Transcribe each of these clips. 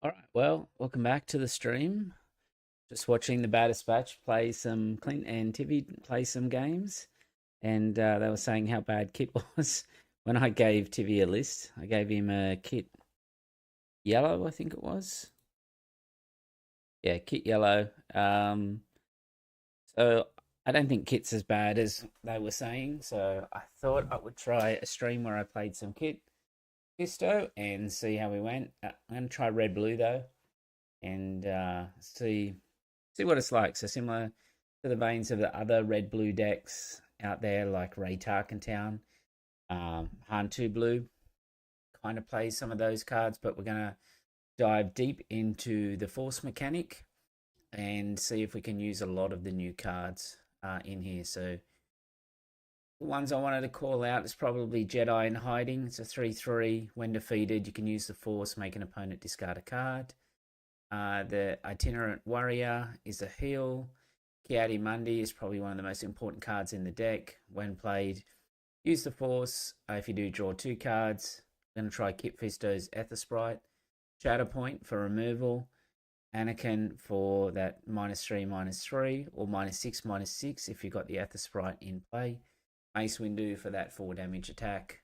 All right, well, welcome back to the stream. Just watching the Baddest Batch play some Clint and Tivy play some games, and they were saying how bad Kit was when I gave Tivy a list. I gave him a Kit Yellow, I think it was. Yeah, Kit Yellow. So I don't think Kit's as bad as they were saying. So I thought I would try a stream where I played some Kit Fisto and see how we went. I'm gonna try Red Blue though, and see what it's like. So similar to the veins of the other red blue decks out there, like Ray Tarkentown, Han 2 Blue kind of plays some of those cards, but we're gonna dive deep into the force mechanic and see if we can use a lot of the new cards in here. So the ones I wanted to call out is probably Jedi in Hiding. It's a 3/3. When defeated, you can use the force, make an opponent discard a card. The Itinerant Warrior is a heal. Ki-Adi-Mundi is probably one of the most important cards in the deck. When played, use the force. If you do, draw 2 cards. I'm going to try Kit Fisto's Ether Sprite. Shatterpoint for removal. Anakin for that -3/-3, or -6/-6 if you've got the Ether Sprite in play. Mace Windu for that 4 damage attack.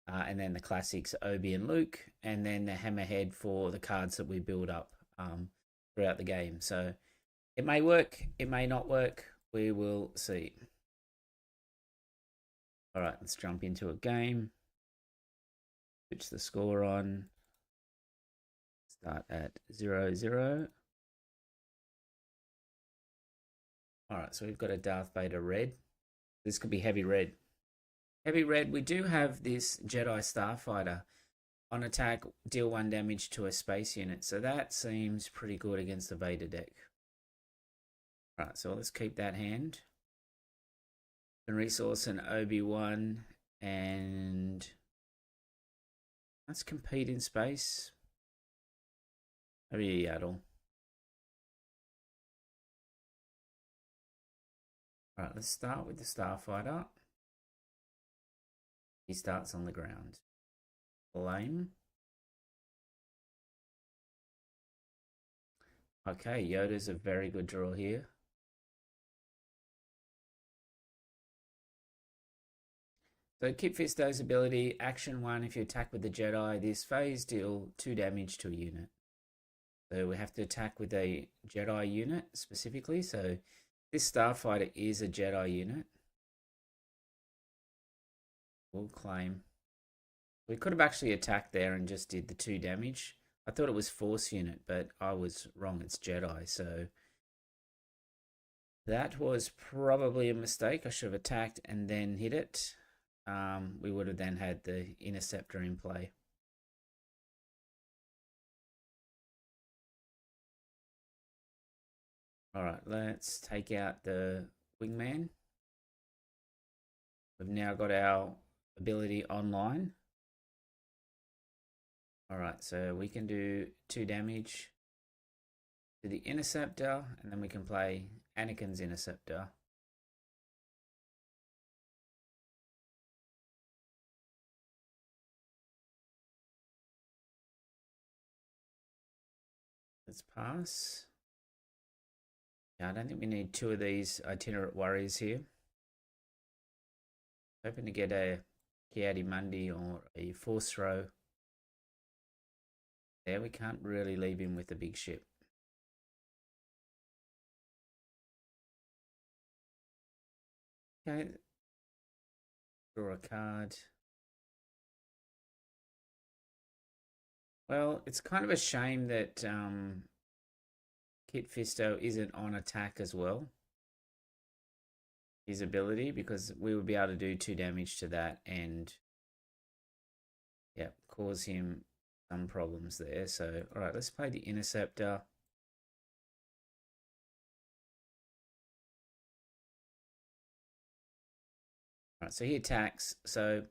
And then the classics Obi and Luke. And then the Hammerhead for the cards that we build up throughout the game. So it may work, it may not work. We will see. All right, let's jump into a game. Switch the score on. Start at 0-0. All right, so we've got a Darth Vader Red. This could be heavy red. Heavy red, we do have this Jedi Starfighter. On attack, deal 1 damage to a space unit. So that seems pretty good against the Vader deck. Right, so let's keep that hand. And resource an Obi-Wan, and let's compete in space. Maybe a Yaddle. Alright, let's start with the Starfighter. He starts on the ground. Lame. Okay, Yoda's a very good draw here. So Kit Fisto's ability, action 1, if you attack with the Jedi, this phase deal 2 damage to a unit. So we have to attack with a Jedi unit specifically. So this Starfighter is a Jedi unit. We'll claim. We could have actually attacked there and just did the 2 damage. I thought it was Force unit, but I was wrong. It's Jedi. So that was probably a mistake. I should have attacked and then hit it. We would have then had the Interceptor in play. All right, let's take out the Wingman. We've now got our ability online. All right, so we can do 2 damage to the Interceptor, and then we can play Anakin's Interceptor. Let's pass. Yeah, I don't think we need 2 of these Itinerant Warriors here. Hoping to get a Ki-Adi-Mundi or a Force Throw. There, we can't really leave him with a big ship. Okay. Draw a card. Well, it's kind of a shame that Kit Fisto isn't on attack as well. His ability, because we would be able to do 2 damage to that and cause him some problems there. So, all right, let's play the Interceptor. All right, so he attacks. So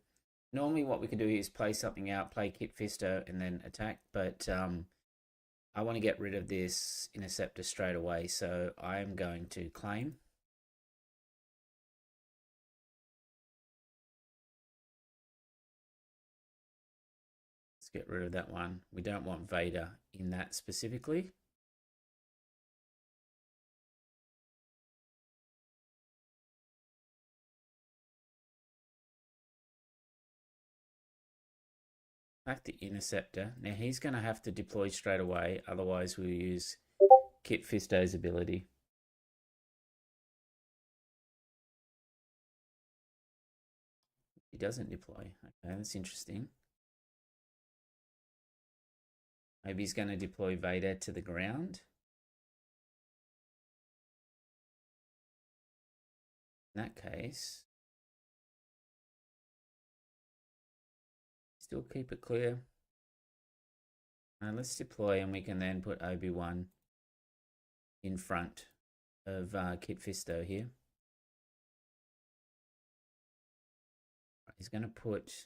normally what we could do is play something out, play Kit Fisto, and then attack. But I want to get rid of this Interceptor straight away. So I am going to claim. Let's Get rid of that one. We don't want Vader in that specifically. Back to Interceptor. Now he's going to have to deploy straight away, otherwise we'll use Kit Fisto's ability. He doesn't deploy. Okay, that's interesting. Maybe he's going to deploy Vader to the ground. In that case, still keep it clear. And let's deploy, and we can then put Obi-Wan in front of Kit Fisto here. He's going to put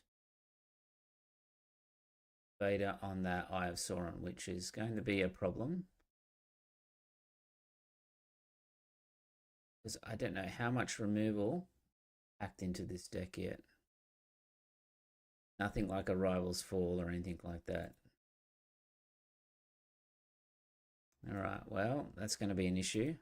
Vader on that Eye of Sauron, which is going to be a problem. Because I don't know how much removal packed into this deck yet. Nothing like a Rival's Fall or anything like that. Alright, well, that's going to be an issue.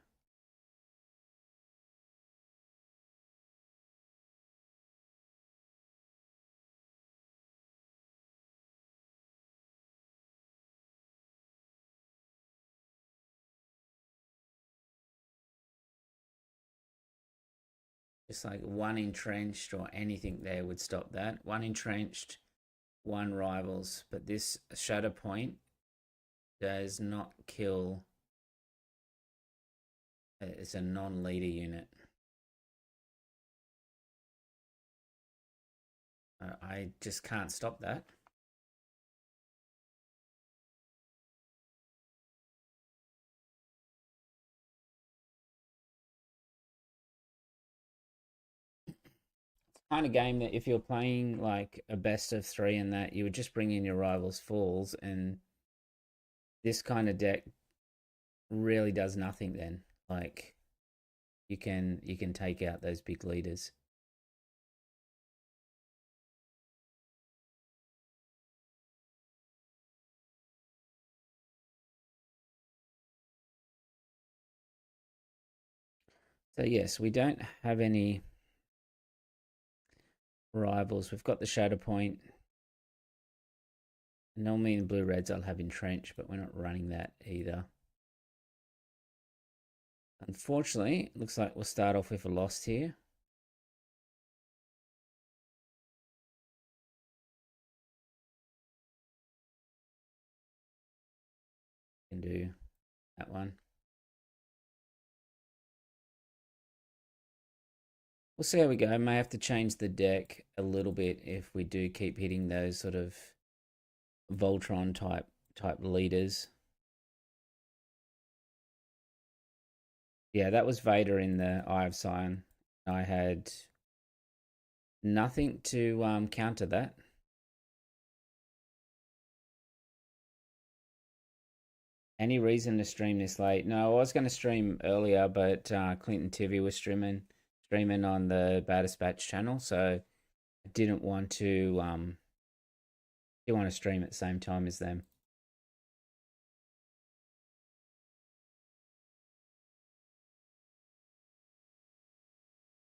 Just like one entrenched or anything there would stop that. One entrenched, one rivals. But this Shadow Point does not kill. It's a non-leader unit. I just can't stop that. Kind of game that if you're playing like a best of 3 and that, you would just bring in your Rivals Falls, and this kind of deck really does nothing then. Like you can take out those big leaders. So yes, we don't have any rivals. We've got the Shadow Point. Normally in blue reds I'll have Entrench, but we're not running that either. Unfortunately, it looks like we'll start off with a loss here. Can do that one. We'll see how we go. May have to change the deck a little bit if we do keep hitting those sort of Voltron type leaders. Yeah, that was Vader in the Eye of Sion. I had nothing to counter that. Any reason to stream this late? No, I was going to stream earlier, but Clinton TV was streaming on the Bad Dispatch channel, so I didn't want to stream at the same time as them.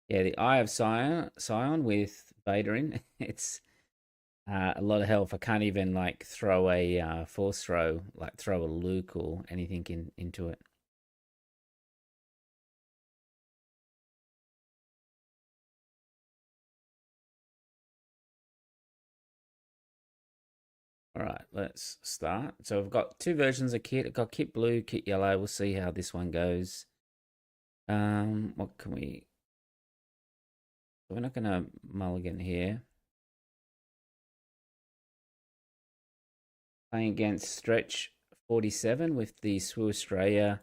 Yeah, the Eye of Sion with Vader in. It's a lot of health. I can't even like throw a force throw, like throw a Luke or anything into it. All right, let's start. So I've got 2 versions of kit. I've got kit blue, kit yellow. We'll see how this one goes. What can we? We're not gonna mulligan here. Playing against Stretch 47 with the Swoo Australia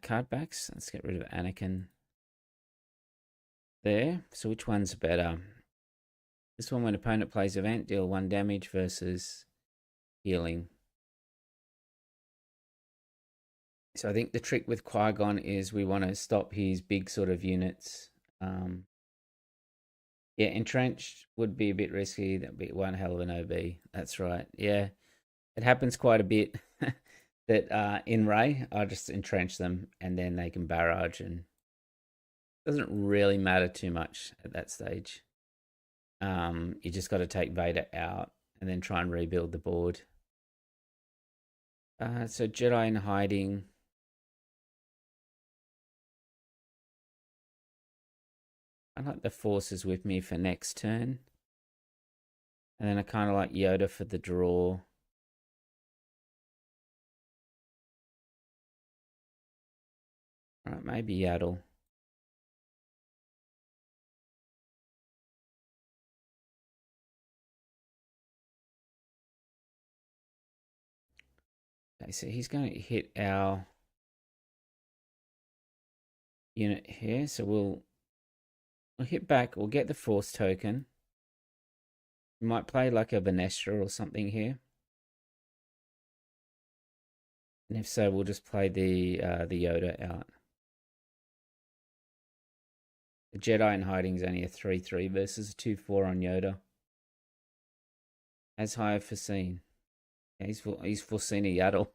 card backs. Let's get rid of Anakin there. So which one's better? This one, when opponent plays event, deal 1 damage versus healing. So I think the trick with Qui-Gon is we want to stop his big sort of units. Yeah, entrenched would be a bit risky. That'd be one hell of an OB. That's right. Yeah, it happens quite a bit that in Ray, I just entrench them and then they can barrage, and it doesn't really matter too much at that stage. You just got to take Vader out and then try and rebuild the board. So Jedi in hiding. I like the forces with me for next turn. And then I kind of like Yoda for the draw. All right, maybe Yaddle. Okay, so he's going to hit our unit here. So we'll hit back. We'll get the force token. We might play like a Vanestra or something here. And if so, we'll just play the Yoda out. The Jedi in hiding is only a 3/3 versus a 2/4 on Yoda. As high foreseen. Yeah, he's foreseen a Yaddle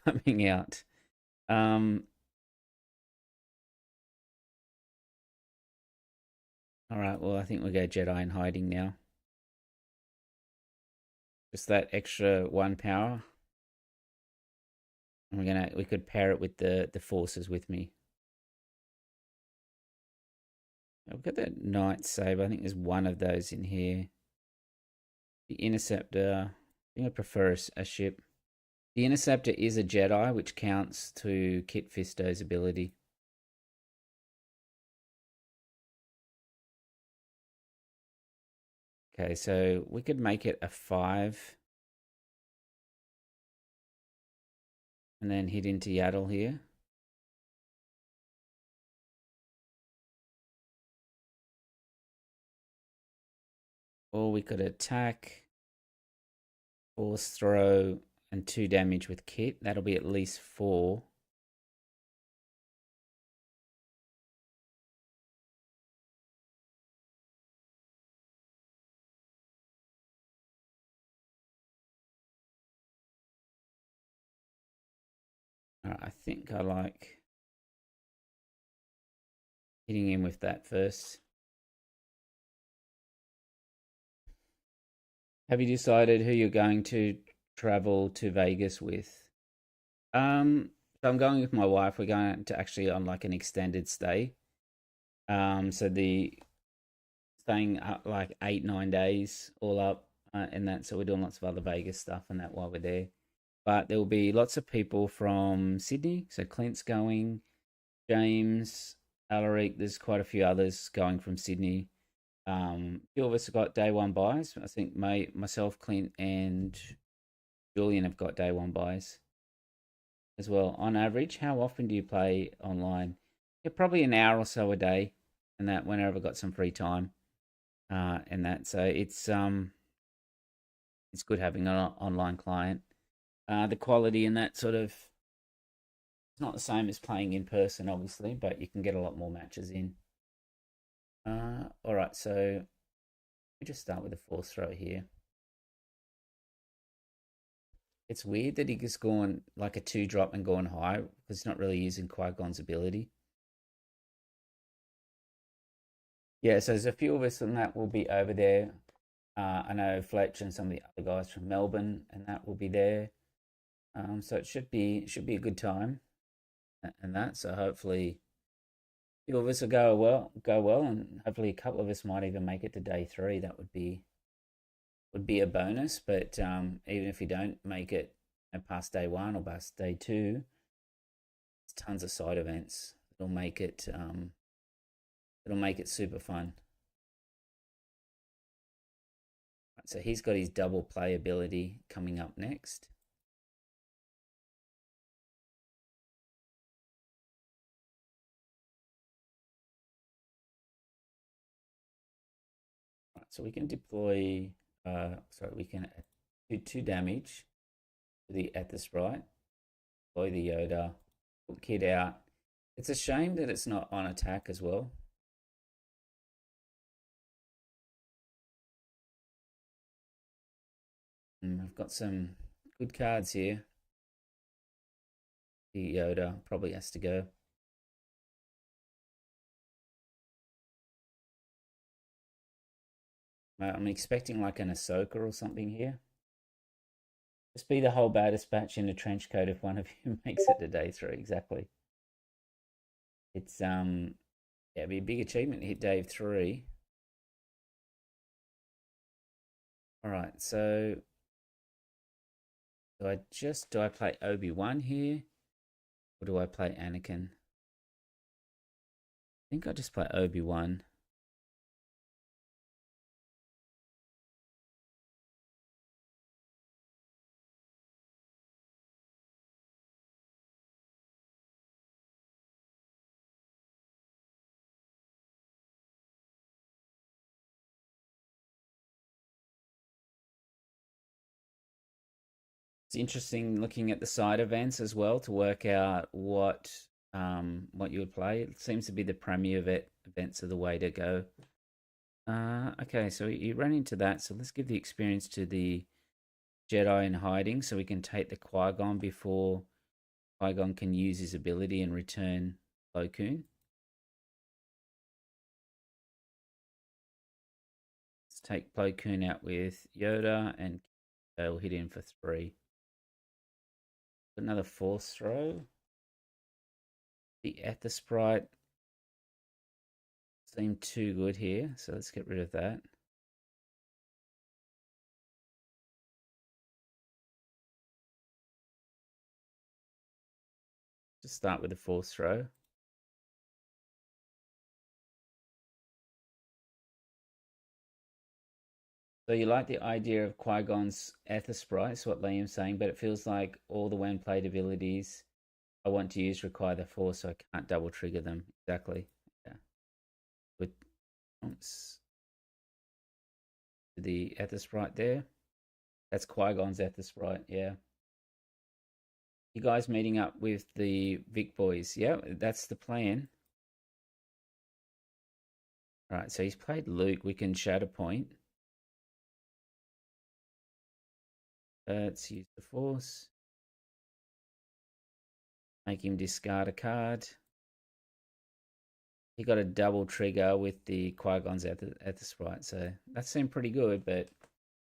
coming out. All right, well, I think we'll go Jedi in hiding now. Just that extra 1 power. And we could pair it with the forces with me. I've got that Night Saber. I think there's one of those in here. The Interceptor. I think I prefer a ship. The Interceptor is a Jedi, which counts to Kit Fisto's ability. Okay, so we could make it a 5. And then hit into Yaddle here. Or we could attack, force throw, and 2 damage with Kit. That'll be at least 4. I think I like hitting him with that first. Have you decided who you're going to travel to Vegas with? So I'm going with my wife. We're going to actually on like an extended stay. So the staying up like 8 9 days all up, and that. So we're doing lots of other Vegas stuff and that while we're there. But there will be lots of people from Sydney. So Clint's going, James, Alaric. There's quite a few others going from Sydney. A few of us have got day one buys. I think myself, Clint, and Julian have got day one buys as well. On average, how often do you play online? Yeah, probably an hour or so a day, and that whenever I've got some free time, and that. So it's good having an online client. The quality in that sort of it's not the same as playing in person, obviously, but you can get a lot more matches in. All right, so we just start with the force throw here. It's weird that he's gone like a 2 drop and gone high because he's not really using Qui-Gon's ability. Yeah, so there's a few of us and that will be over there. I know Fletch and some of the other guys from Melbourne and that will be there. So it should be a good time and that. So hopefully a few of us will go well, and hopefully a couple of us might even make it to day 3. That would be a bonus. But even if you don't make it past day 1 or past day 2, there's tons of side events. It'll make it super fun. Right, so he's got his double play ability coming up next. Right, so we can deploy. Sorry, we can do 2 damage at the sprite. Deploy the Yoda. Put Kid out. It's a shame that it's not on attack as well. I've got some good cards here. The Yoda probably has to go. I'm expecting like an Ahsoka or something here. Just be the whole baddest batch in a trench coat if one of you makes it to day 3. Exactly. It's yeah, it'd be a big achievement to hit day 3. All right, so do I play Obi-Wan here, or do I play Anakin? I think I just play Obi-Wan. It's interesting looking at the side events as well to work out what you would play. It seems to be the premier events are the way to go. Okay, so you run into that. So let's give the experience to the Jedi in hiding, so we can take the Qui-Gon before Qui-Gon can use his ability and return Plo Koon. Let's take Plo Koon out with Yoda, and they'll hit in for 3. Another Force throw. The Ether Sprite seemed too good here, so let's get rid of that. Just start with the Force throw. So you like the idea of Qui-Gon's Ether Sprite, is what Liam's saying, but it feels like all the when played abilities I want to use require the Force, so I can't double trigger them. Exactly. Yeah. With the Ether Sprite there. That's Qui-Gon's Ether Sprite, yeah. You guys meeting up with the Vic boys. Yeah, that's the plan. All right, so he's played Luke. We can Shatter Point. Let's use the Force. Make him discard a card. He got a double trigger with the Qui-Gon's at the Sprite, so that seemed pretty good, but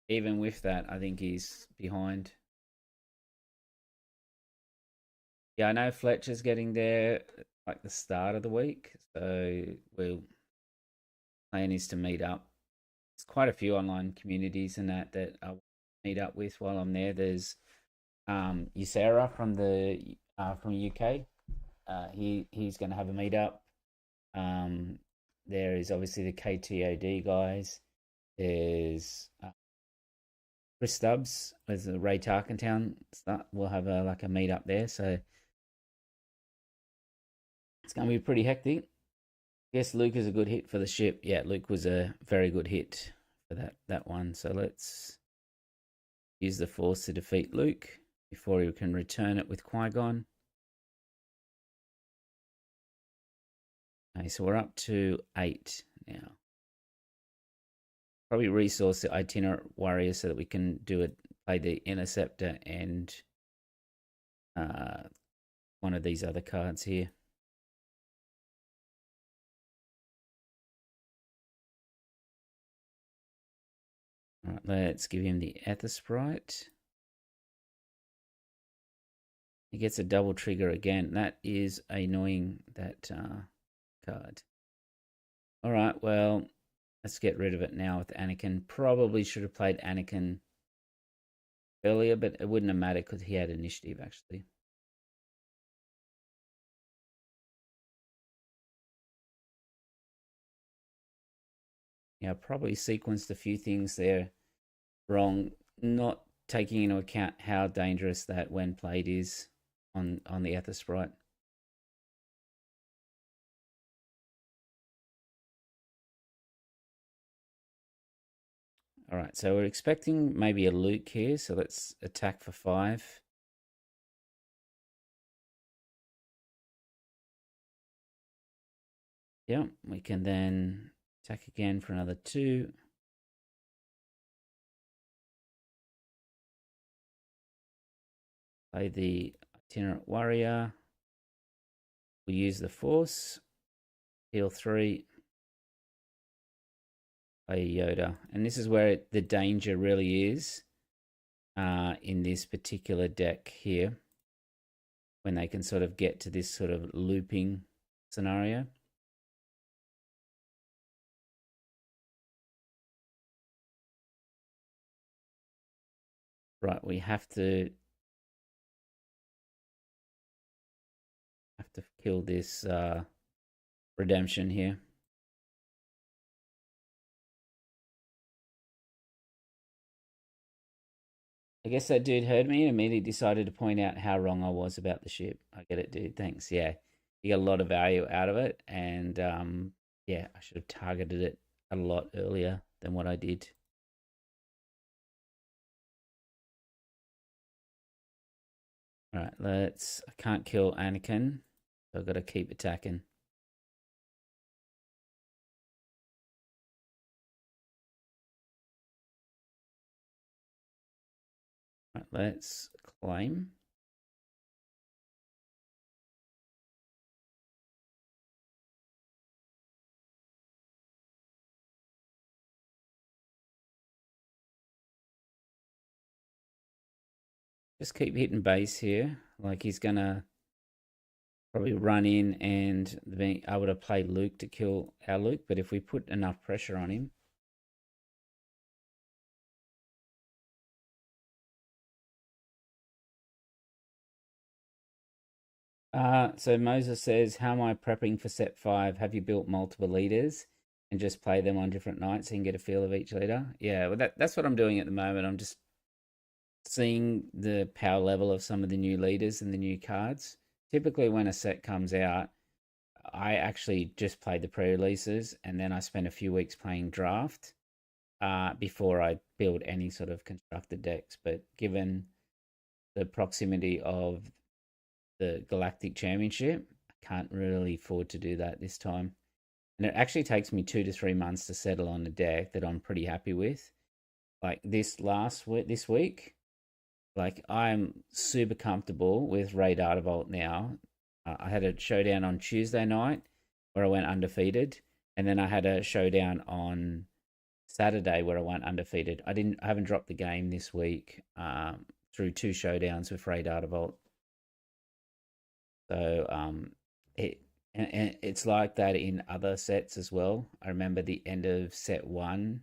even with that, I think he's behind. Yeah, I know Fletcher's getting there like the start of the week, so we'll plan is to meet up. There's quite a few online communities and that I'll meet up with while I'm there. There's Ysera from UK. He's going to have a meetup. There is obviously the KTOD guys. There's Chris Stubbs with the Ray Tarkentown. We'll have a meetup there, so it's going to be pretty hectic. Yes, Luke is a good hit for the ship. Yeah, Luke was a very good hit for that one. So let's use the Force to defeat Luke before he can return it with Qui-Gon. Okay, so we're up to 8 now. Probably resource the Itinerant Warrior so that we can play the Interceptor and one of these other cards here. All right, let's give him the Ether Sprite. He gets a double trigger again. That is annoying, that card. All right, well, let's get rid of it now with Anakin. Probably should have played Anakin earlier, but it wouldn't have mattered because he had initiative, actually. Yeah, I probably sequenced a few things there wrong, not taking into account how dangerous that when played is on the Ether Sprite. All right, so we're expecting maybe a Luke here, so let's attack for 5. Yeah, we can then attack again for another 2. Play the Itinerant Warrior. We use the Force. Heal 3. Play Yoda. And this is where the danger really is in this particular deck here. When they can sort of get to this sort of looping scenario. Right, we have to kill this redemption here. I guess that dude heard me and immediately decided to point out how wrong I was about the ship. I get it, dude. Thanks. Yeah, you got a lot of value out of it, and yeah, I should have targeted it a lot earlier than what I did. All right, I can't kill Anakin, so I've got to keep attacking. All right, let's claim. Just keep hitting base here. Like he's gonna probably run in and be able to play Luke to kill our Luke. But if we put enough pressure on him, so Moses says, "How am I prepping for set 5? Have you built multiple leaders and just play them on different nights so you can get a feel of each leader?" Yeah, well, that's what I'm doing at the moment. I'm just seeing the power level of some of the new leaders and the new cards. Typically, when a set comes out, I actually just played the pre-releases and then I spent a few weeks playing draft before I build any sort of constructed decks. But given the proximity of the Galactic Championship, I can't really afford to do that this time. And it actually takes me 2 to 3 months to settle on a deck that I'm pretty happy with. Like this week, like I'm super comfortable with Ray Vault now. I had a showdown on Tuesday night where I went undefeated, and then I had a showdown on Saturday where I went undefeated. I haven't dropped the game this week through 2 showdowns with Ray Vault. So and it's like that in other sets as well. I remember the end of set 1.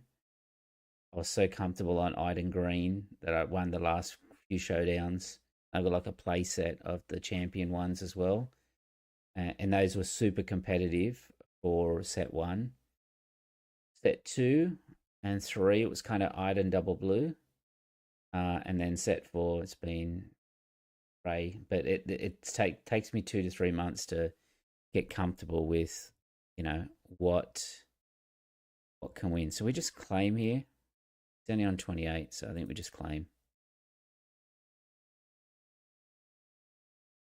I was so comfortable on Iden Green that I won the last few showdowns. I got like a play set of the champion ones as well. And those were super competitive for set 1. Set 2 and 3, it was kind of Iden double blue. And then set 4, it's been Ray. But it takes me 2 to 3 months to get comfortable with, what can win. So we just claim here. It's only on 28, so I think we just claim.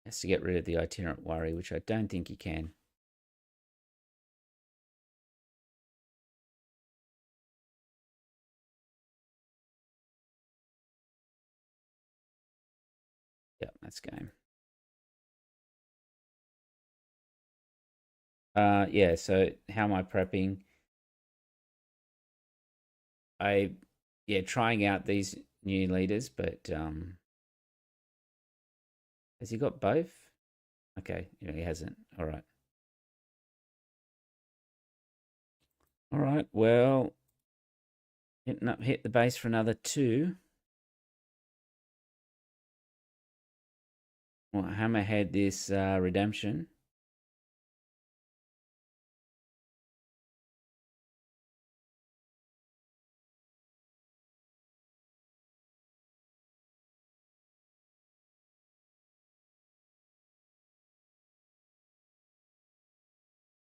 Has to get rid of the itinerant worry, which I don't think he can. Yep, that's game. Yeah, so how am I prepping? Trying out these new leaders, but has he got both? Okay, he hasn't. All right. All right, well, hit the base for another 2. Well, hammerhead this redemption.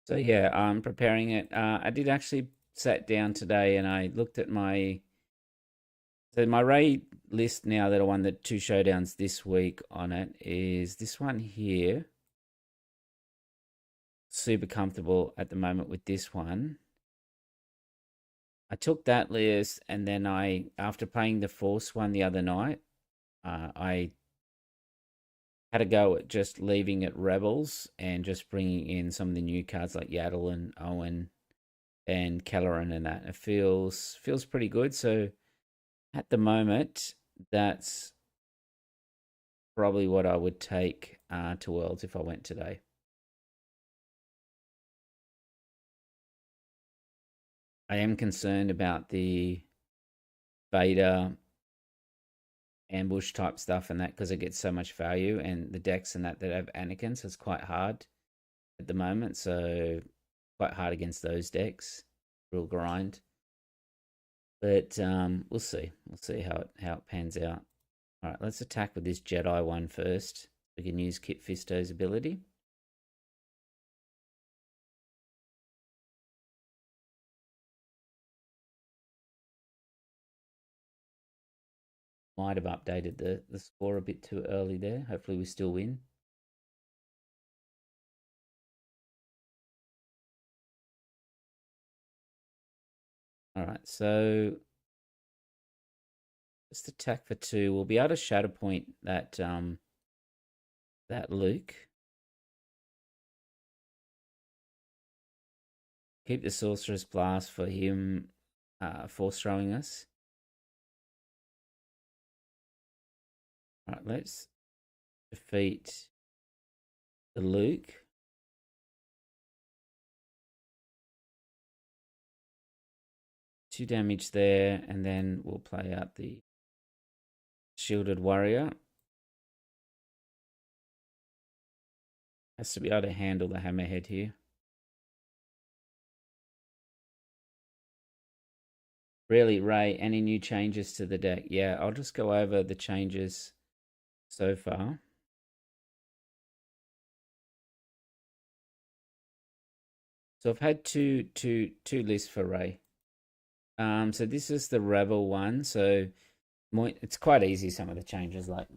So yeah, I'm preparing it. I did actually sat down today and I looked at my Ray list now that I won the 2 showdowns this week on it is this one here. Super comfortable at the moment with this one. I took that list and then after playing the Force one the other night, I had a go at just leaving it Rebels and just bringing in some of the new cards like Yaddle and Owen and Kelleran and that. It feels pretty good. So at the moment, that's probably what I would take to Worlds if I went today. I am concerned about the Vader ambush type stuff and that because it gets so much value, and the decks and that have Anakin, so it's quite hard at the moment. So quite hard against those decks, real grind. But we'll see. We'll see how it pans out. All right, let's attack with this Jedi one first. We can use Kit Fisto's ability. Might have updated the score a bit too early there. Hopefully we still win. All right, so just attack for 2. We'll be able to shadow point that that Luke. Keep the Sorcerer's Blast for him force throwing us. All right, let's defeat the Luke. Two damage there, and then we'll play out the Shielded Warrior. Has to be able to handle the Hammerhead here. Really, Ray, any new changes to the deck? Yeah, I'll just go over the changes so far. So I've had two lists for Ray. So this is the Rebel one. So it's quite easy, some of the changes, like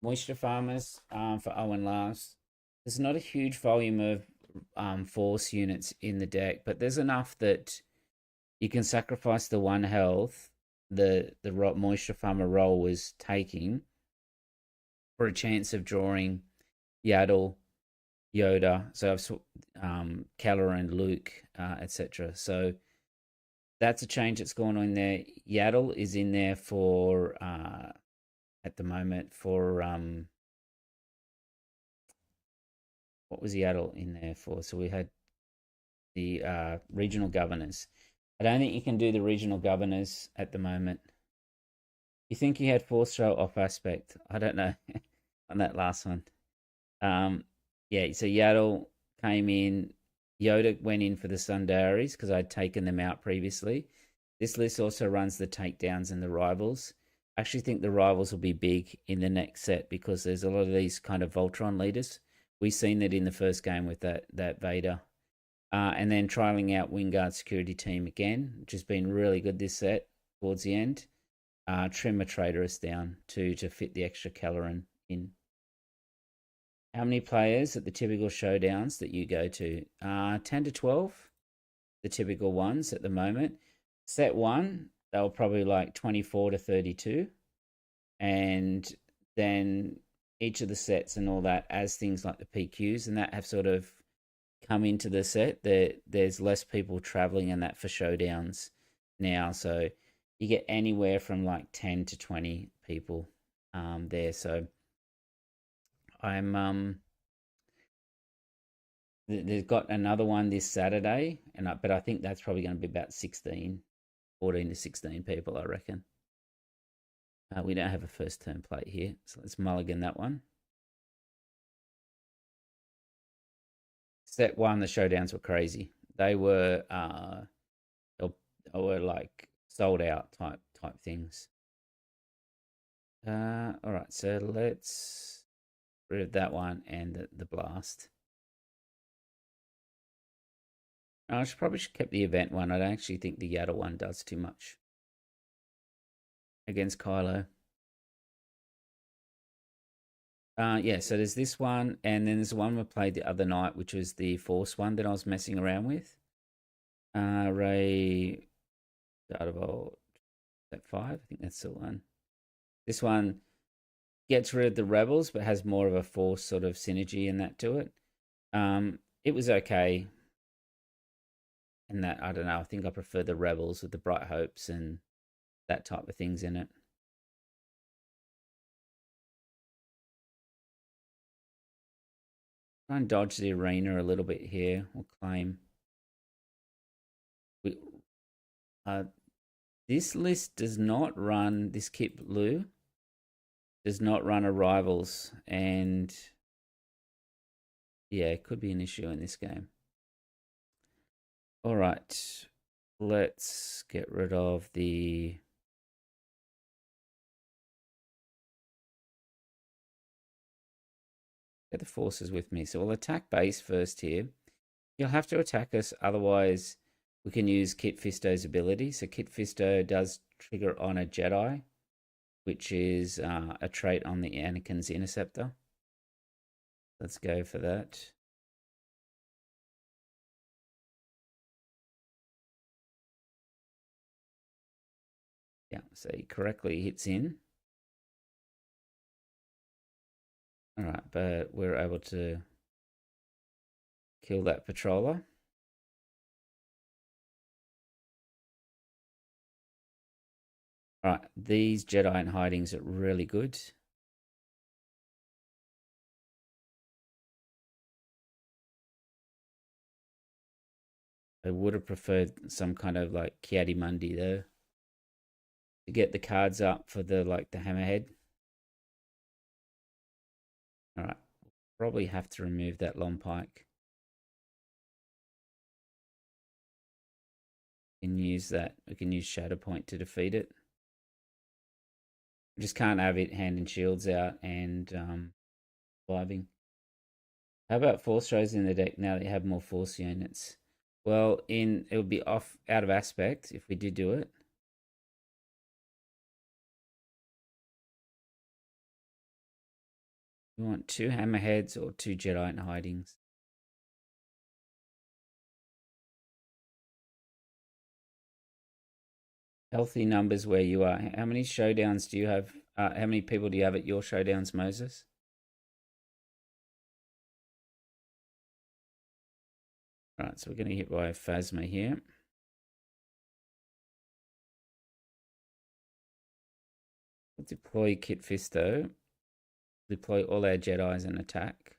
Moisture Farmers for Owen last. There's not a huge volume of force units in the deck, but there's enough that you can sacrifice the 1 health the Moisture Farmer role was taking for a chance of drawing Yaddle, Yoda, so Keller and Luke, etc. So that's a change that's going on there. Yaddle is in there for at the moment for what was Yaddle in there for? So we had the regional governors. I don't think you can do the regional governors at the moment. You think he had force throw off aspect? I don't know on that last one. Yeah, so Yaddle came in. Yoda went in for the Sundaries because I'd taken them out previously. This list also runs the takedowns and the rivals. I actually think the rivals will be big in the next set because there's a lot of these kind of Voltron leaders. We've seen that in the first game with that Vader. And then trialing out Wingard Security Team again, which has been really good this set towards the end. Trim a Traitorous down to fit the extra Kelleran in. How many players at the typical showdowns that you go to? 10 to 12, the typical ones at the moment. Set 1, they were probably like 24 to 32. And then each of the sets and all that, as things like the PQs and that have sort of come into the set, there's less people traveling and that for showdowns now. So you get anywhere from like 10 to 20 people there. So I'm they've got another one this Saturday, but I think that's probably going to be about 14 to 16 people, I reckon. We don't have a first turn plate here, so let's mulligan that one. Set 1, the showdowns were crazy. They were like sold out type things. All right, so let's rid of that one and the blast. I probably should keep the event one. I don't actually think the Yaddle one does too much against Kylo. Yeah, so there's this one, and then there's the one we played the other night, which was the Force one that I was messing around with. Ray Dardabolt, that 5? I think that's the one. This one, gets rid of the rebels, but has more of a force sort of synergy in that to it. It was okay. And that, I don't know, I think I prefer the rebels with the bright hopes and that type of things in it. Try and dodge the arena a little bit here. We'll claim. We, uh, this list does not run, this kit blue does not run arrivals, and yeah, it could be an issue in this game. All right, let's get rid of the get the forces with me. So we'll attack base first here. You'll have to attack us, otherwise we can use Kit Fisto's ability. So Kit Fisto does trigger on a Jedi, which is a trait on the Anakin's Interceptor. Let's go for that. Yeah, so he correctly hits in. All right, but we're able to kill that patroller. All right, these Jedi in hidings are really good. I would have preferred some kind of like Kiadi-Mundi though, to get the cards up for the hammerhead. All right, probably have to remove that long pike. We can use that. We can use Shadow Point to defeat it. We just can't have it hand and shields out and surviving. How about force throws in the deck now that you have more force units? Well, it would be out of aspect if we did do it. We want 2 hammerheads or 2 Jedi in hidings. Healthy numbers where you are. How many showdowns do you have? How many people do you have at your showdowns, Moses? All right, so we're going to hit by a Phasma here. We'll deploy Kit Fisto. Deploy all our Jedis and attack.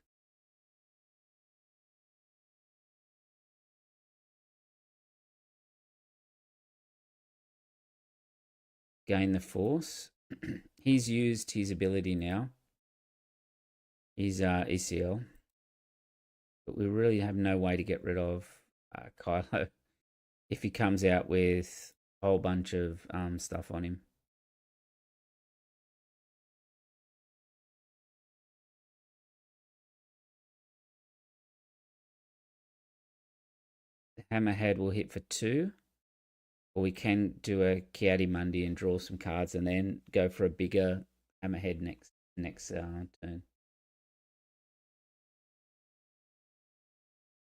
Gain the force. He's used his ability now. He's ECL. But we really have no way to get rid of Kylo if he comes out with a whole bunch of stuff on him. The Hammerhead will hit for 2. Or we can do a Kiadi-Mundi and draw some cards and then go for a bigger Hammerhead next turn.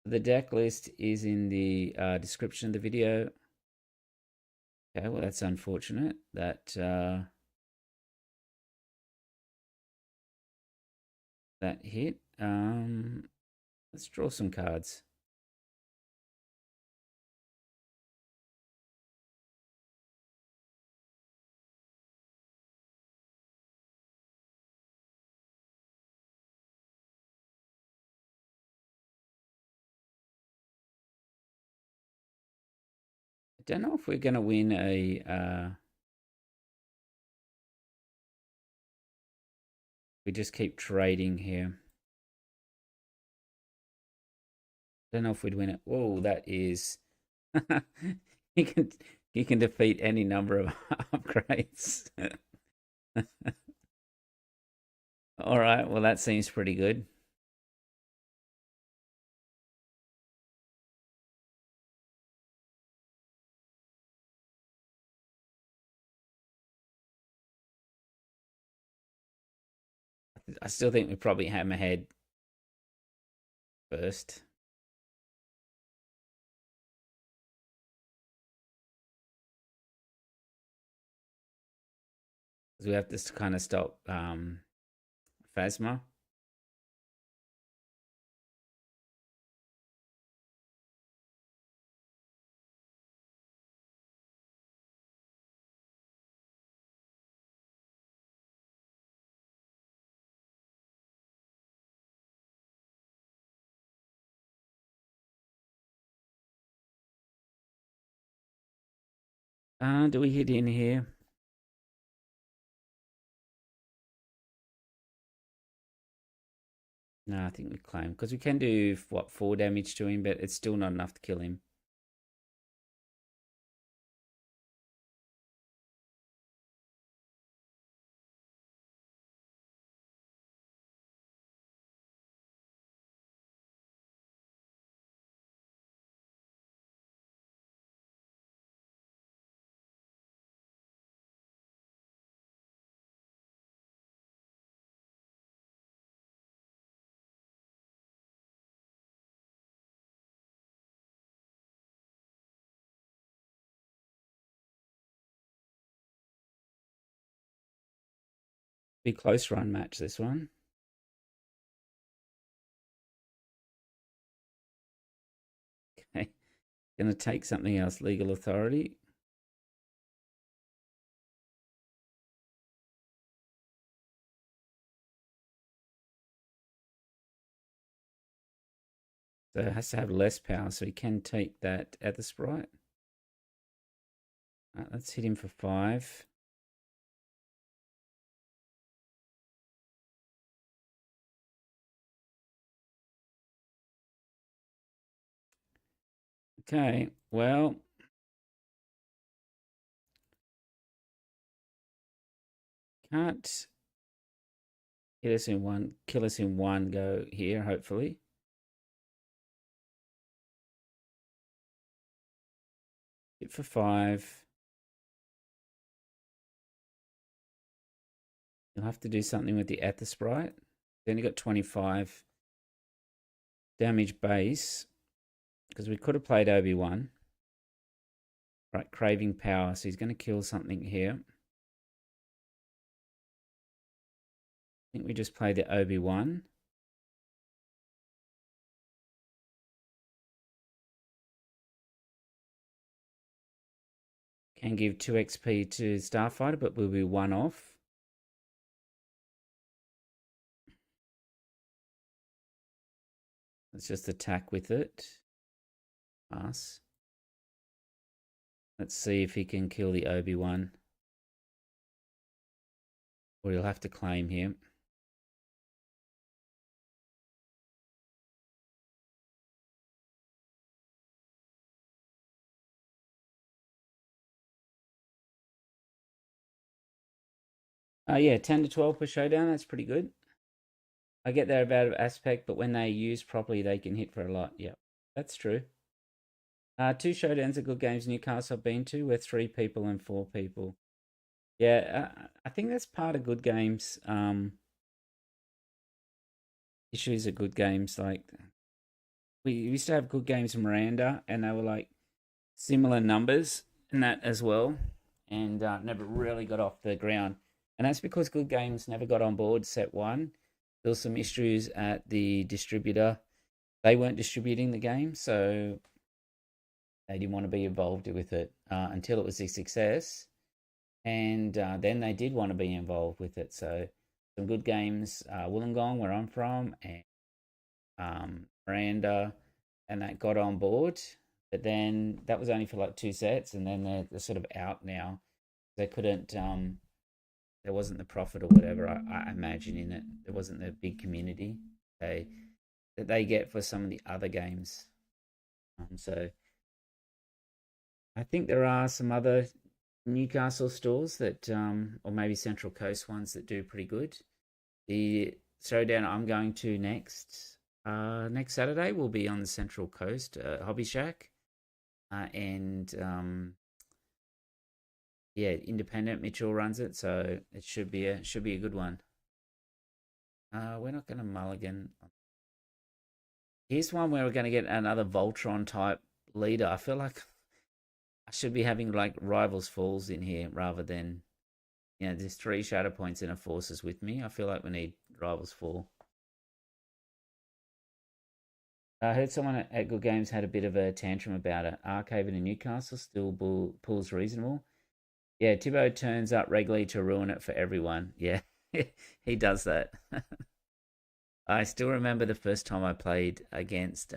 The deck list is in the description of the video. Okay, well that's unfortunate that that hit. Let's draw some cards. I don't know if we're going to win a... we just keep trading here. Don't know if we'd win it. Whoa, that is... you can defeat any number of upgrades. All right, well that seems pretty good. I still think we probably Hammerhead first. Because we have to kind of stop Phasma. Do we hit in here? No, I think we claim because we can do what 4 damage to him, but it's still not enough to kill him. Be close run match this one. Okay, gonna take something else. Legal authority. So it has to have less power, so he can take that at the sprite. Let's hit him for 5. Okay, well, can't hit us in one, kill us in one go here, hopefully. Hit for 5. You'll have to do something with the at the sprite. Then you got 25 damage base because we could have played Obi-Wan. Right, craving power, so he's going to kill something here. I think we just played the Obi-Wan. Can give 2 XP to Starfighter, but will be 1 off. Let's just attack with it. Pass. Let's see if he can kill the Obi-Wan. Or he'll have to claim him. Yeah, 10 to 12 per showdown. That's pretty good. I get that about aspect, but when they use properly, they can hit for a lot. Yeah, that's true. 2 showdowns are good games Newcastle I've been to, where 3 people and 4 people. Yeah, I think that's part of good games. Issues of good games, like we used to have good games in Miranda, and they were like similar numbers in that as well, and never really got off the ground. And that's because good games never got on board set 1. There was some issues at the distributor. They weren't distributing the game, so they didn't want to be involved with it until it was a success. And then they did want to be involved with it. So some good games, Wollongong, where I'm from, and Miranda, and that got on board. But then that was only for like 2 sets, and then they're sort of out now. They couldn't, there wasn't the profit or whatever, I imagine, in it. There wasn't the big community that they get for some of the other games. So I think there are some other Newcastle stores that, or maybe Central Coast ones that do pretty good. The showdown I'm going to next Saturday will be on the Central Coast, Hobby Shack, and yeah, Independent Mitchell runs it, so it should be a good one. We're not going to mulligan. Here's one where we're going to get another Voltron type leader. I feel like I should be having like Rivals Falls in here rather than, there's 3 shadow points in a forces with me. I feel like we need Rivals Fall. I heard someone at Good Games had a bit of a tantrum about it. Archaven in Newcastle still pulls reasonable. Yeah, Tibbo turns up regularly to ruin it for everyone. Yeah, he does that. I still remember the first time I played against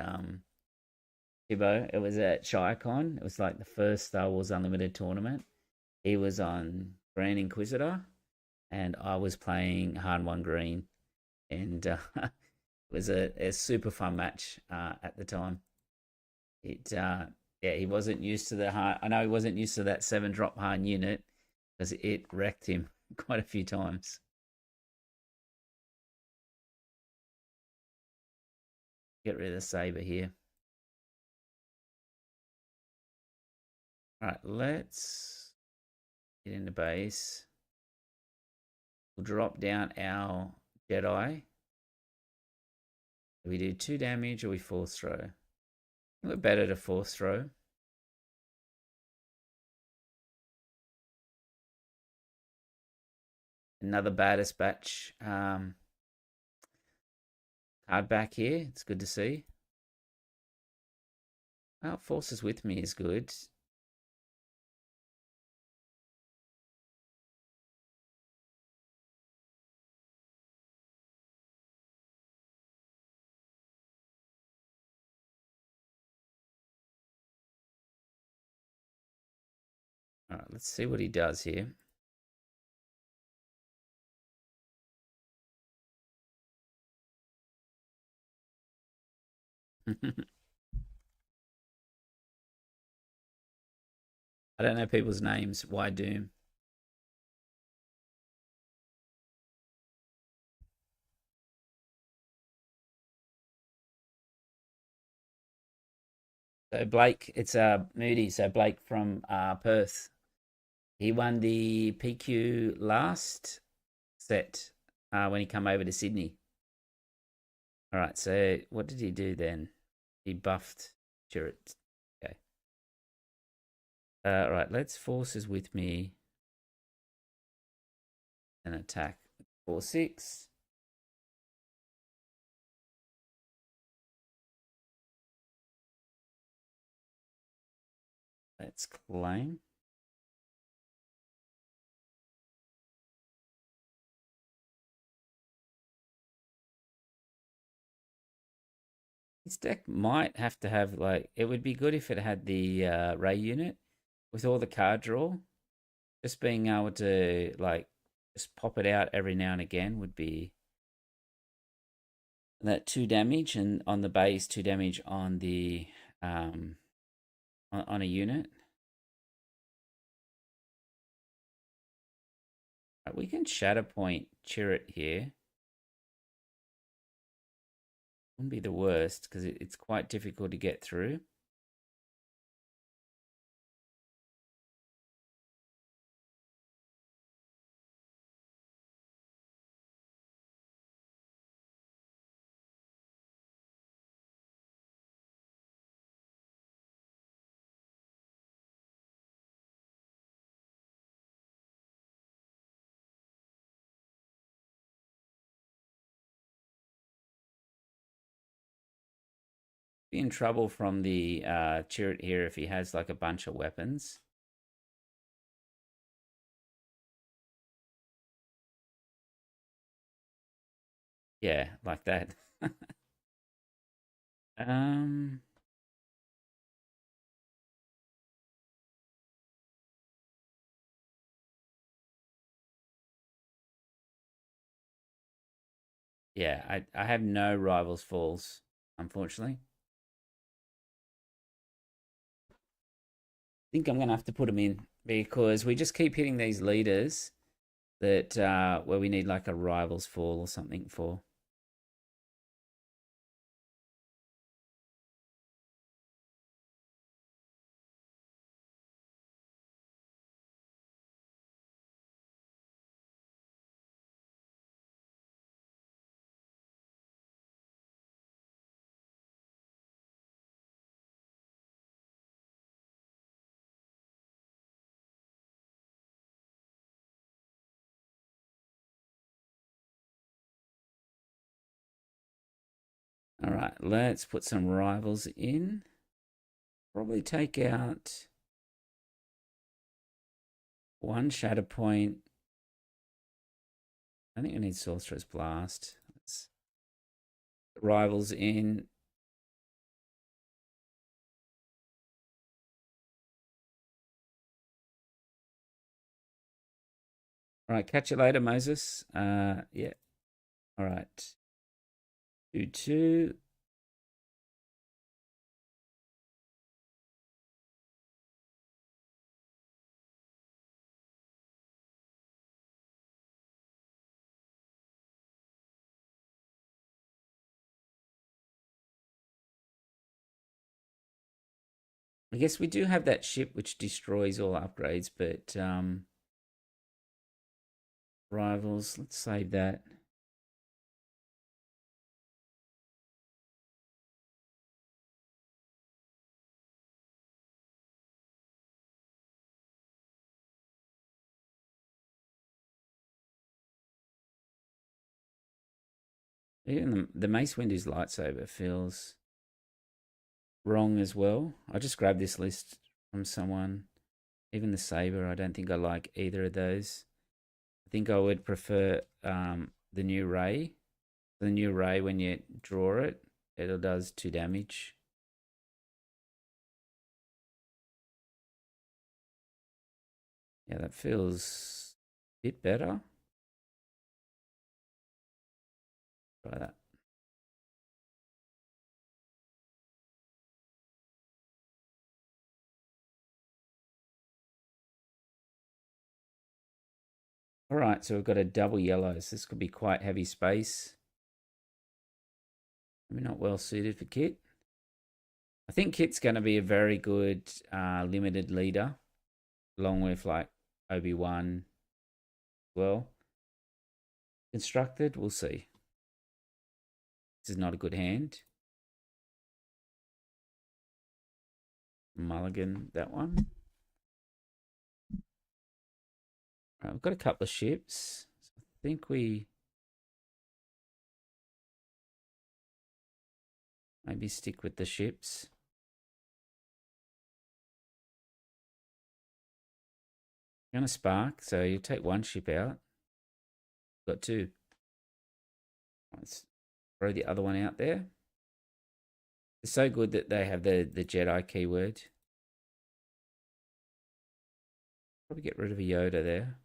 Tibbo. It was at ShyCon. It was like the first Star Wars Unlimited tournament. He was on Grand Inquisitor, and I was playing Hard One Green, and it was a super fun match at the time. It yeah, he wasn't used to the hard. I know he wasn't used to that 7-drop hard unit because it wrecked him quite a few times. Get rid of the saber here. All right, let's get into base. We'll drop down our Jedi. Do we do 2 damage or we force throw? We're better to force throw. Another baddest batch card back here. It's good to see. Well, forces with me is good. All right, let's see what he does here. I don't know people's names. Why Doom? So Blake, it's Moody. So Blake from Perth. He won the PQ last set when he come over to Sydney. All right. So what did he do then? He buffed turret. Okay. All right. Let's forces with me and attack 4-6. Let's claim. This deck might have to have like it would be good if it had the Ray unit with all the card draw. Just being able to like just pop it out every now and again would be that 2 damage, and on the base 2 damage on the on a unit. Right, we can Shatterpoint Chirrut here. Wouldn't be the worst because it's quite difficult to get through. Be in trouble from the Chirrut here if he has like a bunch of weapons. Yeah, like that. um yeah, I have no rivals falls, unfortunately. I think I'm gonna have to put them in because we just keep hitting these leaders that where we need like a rivals fall or something for. Right, let's put some rivals in. Probably take out one Shatter Point. I think I need Sorcerer's Blast. Let's rivals in. All right, catch you later, Moses. Yeah. All right. 2-2. I guess we do have that ship which destroys all upgrades, but rivals, let's save that. Even the Mace Windu's lightsaber feels wrong as well. I just grabbed this list from someone. Even the saber, I don't think I like either of those. I think I would prefer the new ray. The new ray, when you draw it, it does 2 damage. Yeah, that feels a bit better. Try that. All right, so we've got a double yellows. This could be quite heavy space. Maybe not well suited for Kit. I think Kit's going to be a very good limited leader, along with like Obi-Wan as well. Constructed, we'll see. This is not a good hand. Mulligan, that one. Right, we've got a couple of ships. So I think we maybe stick with the ships. You're going to spark, so you take one ship out. Got 2. Let's throw the other one out there. It's so good that they have the Jedi keyword. Probably get rid of a Yoda there.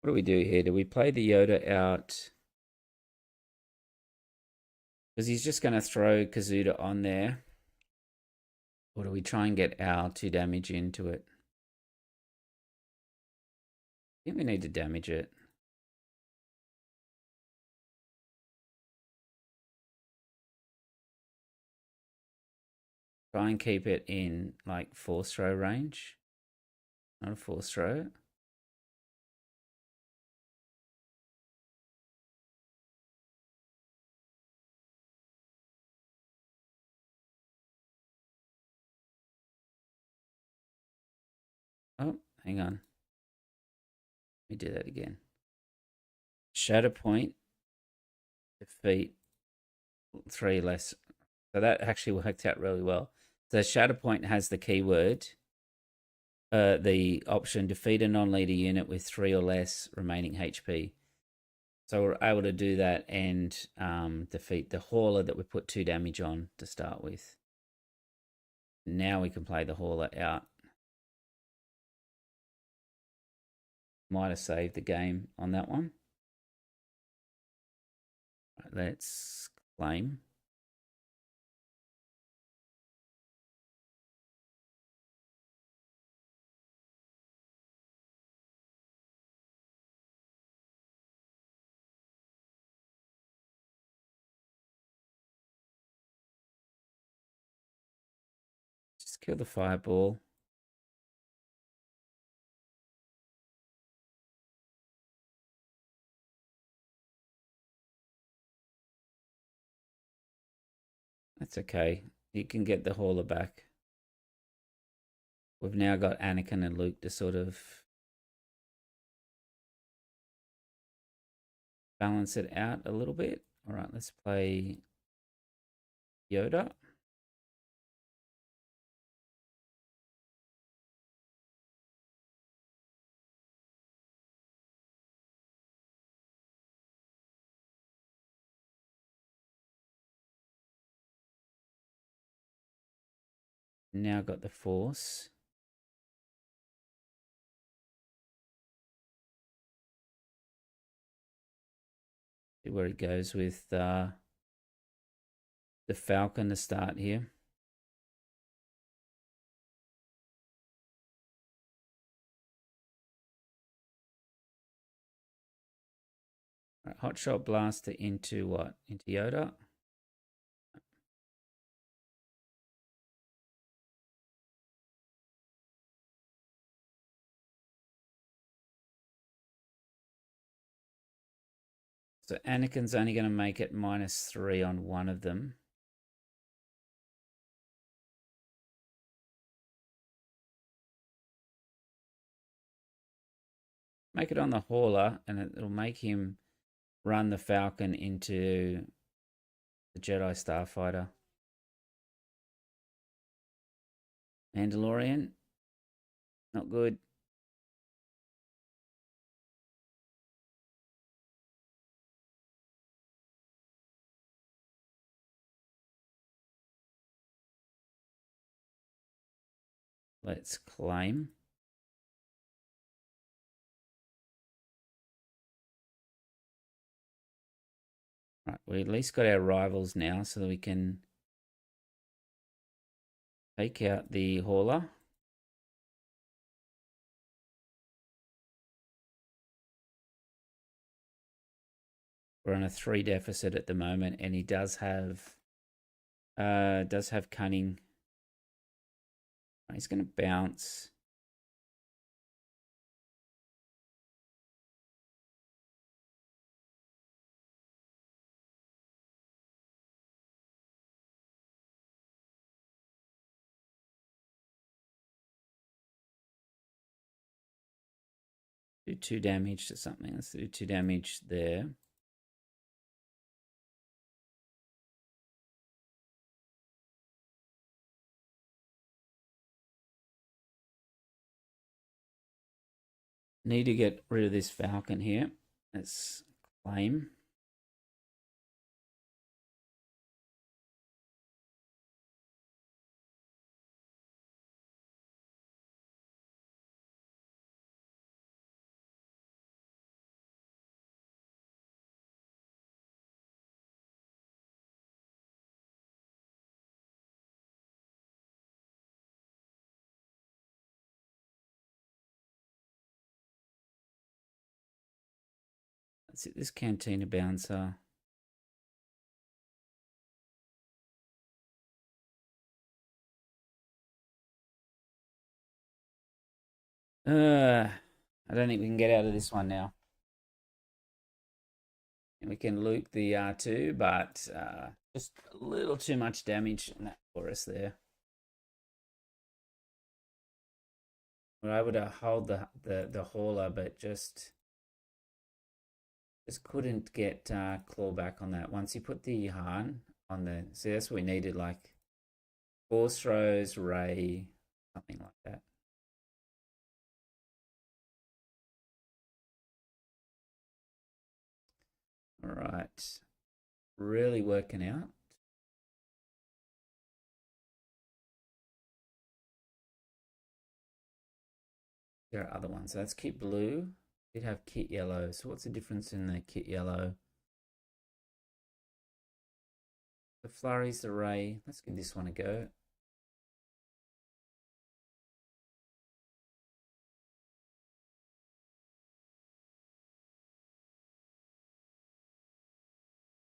What do we do here? Do we play the Yoda out? Because he's just going to throw Kazuda on there. Or do we try and get our 2 damage into it? I think we need to damage it. Try and keep it in like force throw range. Not a force throw. Oh, hang on. Let me do that again. Shatter Point. Defeat 3 less. So that actually worked out really well. So Shatter Point has the keyword. The option defeat a non-leader unit with 3 or less remaining HP. So we're able to do that and defeat the hauler that we put 2 damage on to start with. Now we can play the hauler out. Might have saved the game on that one. Right, let's claim. Just kill the fireball. That's okay. You can get the hauler back. We've now got Anakin and Luke to sort of balance it out a little bit. All right, let's play Yoda. Now got the Force. See where it goes with the Falcon to start here. Right, hot shot blaster into what? Into Yoda. So Anakin's only going to make it -3 on one of them. Make it on the hauler, and it'll make him run the Falcon into the Jedi Starfighter. Mandalorian. Not good. Let's claim. Right, we at least got our rivals now so that we can take out the hauler. We're on a 3 deficit at the moment, and he does have cunning. He's going to bounce. Do 2 damage to something. Let's do 2 damage there. Need to get rid of this Falcon here. Let's claim. Let's hit this Cantina Bouncer. I don't think we can get out of this one now. And we can loot the R2, but just a little too much damage for us there. We're able to hold the hauler, but just couldn't get clawback on that. Once you put the Han on the, see, that's what we needed, like Force throws, Ray, something like that. All right, really working out. There are other ones. So that's kit blue. Did have kit yellow. So what's the difference in the kit yellow? The flurries, the ray. Let's give this one a go.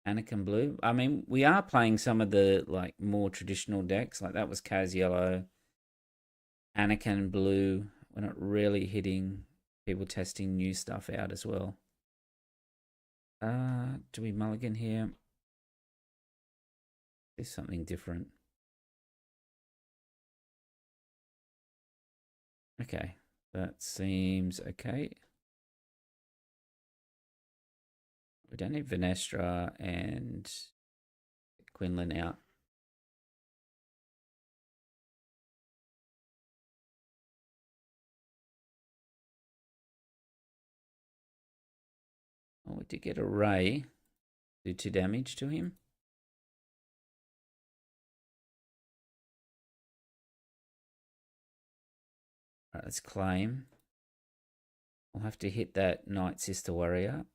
Anakin blue. I mean, we are playing some of the like more traditional decks. Like that was Kaz yellow. Anakin blue. We're not really hitting people testing new stuff out as well. Do we mulligan here? Do something different. Okay, that seems okay. We don't need Venestra and Quinlan out. Oh, we did get a Ray. Do 2 damage to him. Alright, let's claim. We'll have to hit that Night Sister Warrior.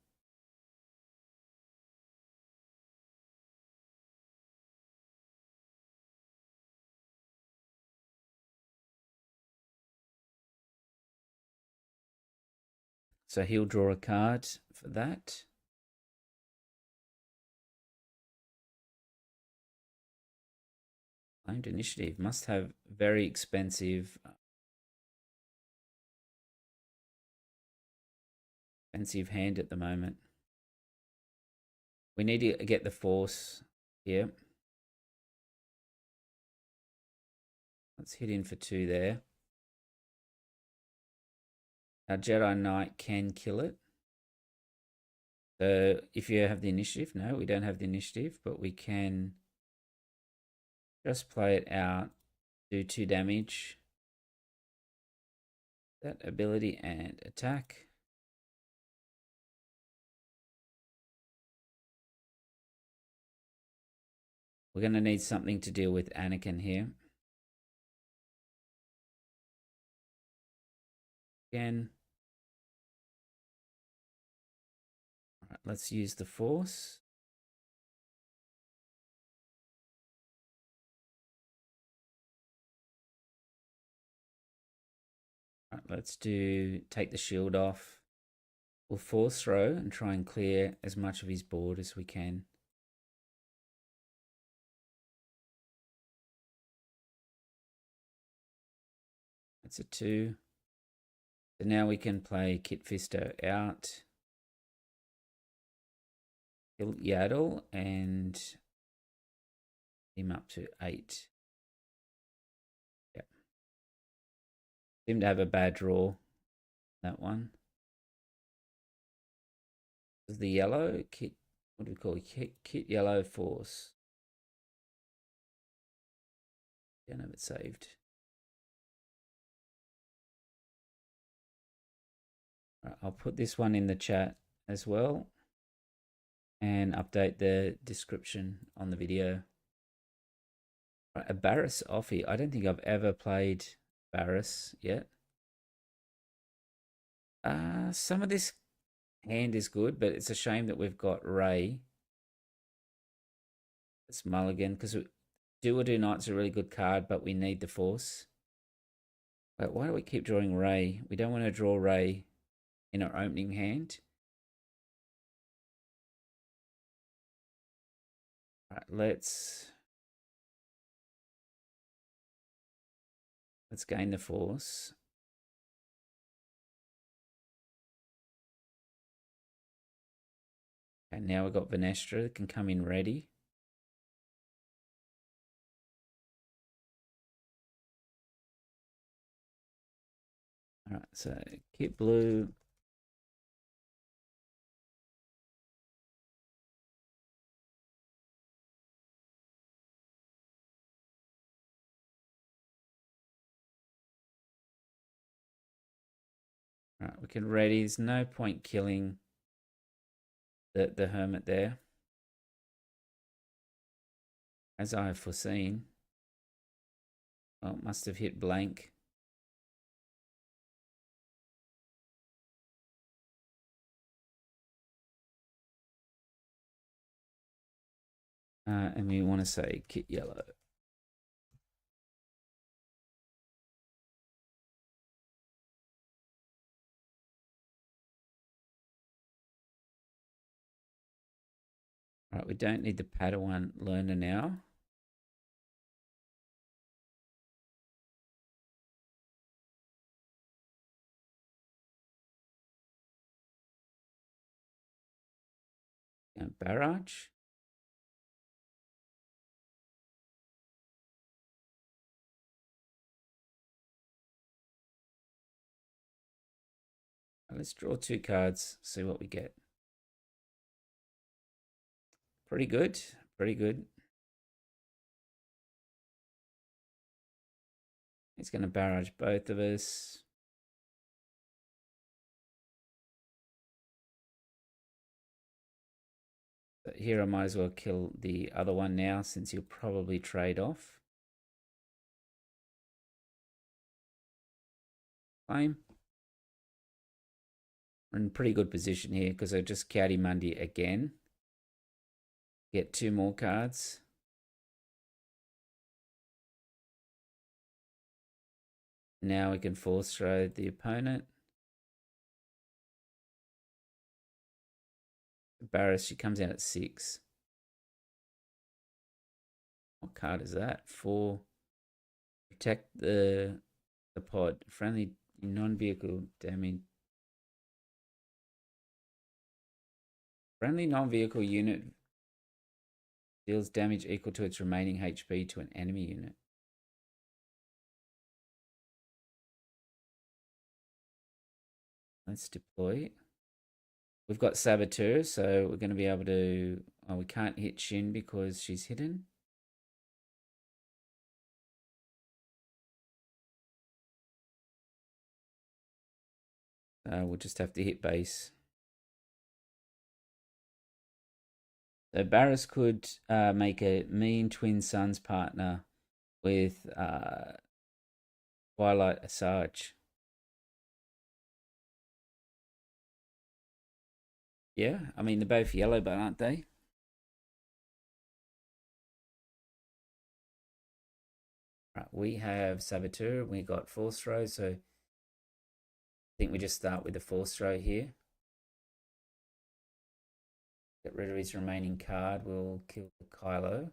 So he'll draw a card for that. Claimed initiative. Must have very expensive hand at the moment. We need to get the Force here. Let's hit in for 2 there. Our Jedi Knight can kill it. So if you have the initiative, no, we don't have the initiative, but we can just play it out, do 2 damage. That ability and attack. We're going to need something to deal with Anakin here. Again. All right, let's use the Force. All right, let's take the shield off. We'll Force throw and try and clear as much of his board as we can. That's a 2. So now we can play Kit Fisto out. Kill Yaddle and him up to 8. Yep. Seem to have a bad draw, that one. This is the yellow kit. What do we call it? Kit yellow Force. Don't have it saved. Right, I'll put this one in the chat as well and update the description on the video. Right, a Barriss Offie. I don't think I've ever played Barriss yet. Some of this hand is good, but it's a shame that we've got Ray. It's mulligan because Do or Do Not's a really good card, but we need the Force. But why do we keep drawing Ray? We don't want to draw Ray in our opening hand. All right, let's gain the Force. And now we've got Venestra that can come in ready. All right, so Kit Blue. All right, we can ready. There's no point killing the Hermit there, as I have foreseen. Well, it must have hit blank. And we want to say Kit Yellow. All right, we don't need the Padawan learner now. And Barrage. Let's draw 2 cards, see what we get. Pretty good, pretty good. He's going to barrage both of us. But here I might as well kill the other one now, since he'll probably trade off. Claim. We're in pretty good position here because I just Cowdy Mundi again. Get 2 more cards. Now we can force throw the opponent. Barris, she comes out at 6. What card is that? 4. Protect the pod. Friendly non-vehicle damage. Friendly non-vehicle unit deals damage equal to its remaining HP to an enemy unit. Let's deploy. We've got Saboteur, so we're going to be able to... Oh, we can't hit Shin because she's hidden. We'll just have to hit base. So Barris could make a mean twin sons partner with Twilight Asajj. Yeah, I mean, they're both yellow, but aren't they? Right, we have Saboteur. We got Force Throw, so I think we just start with the Force Throw here. Get rid of his remaining card. We'll kill the Kylo.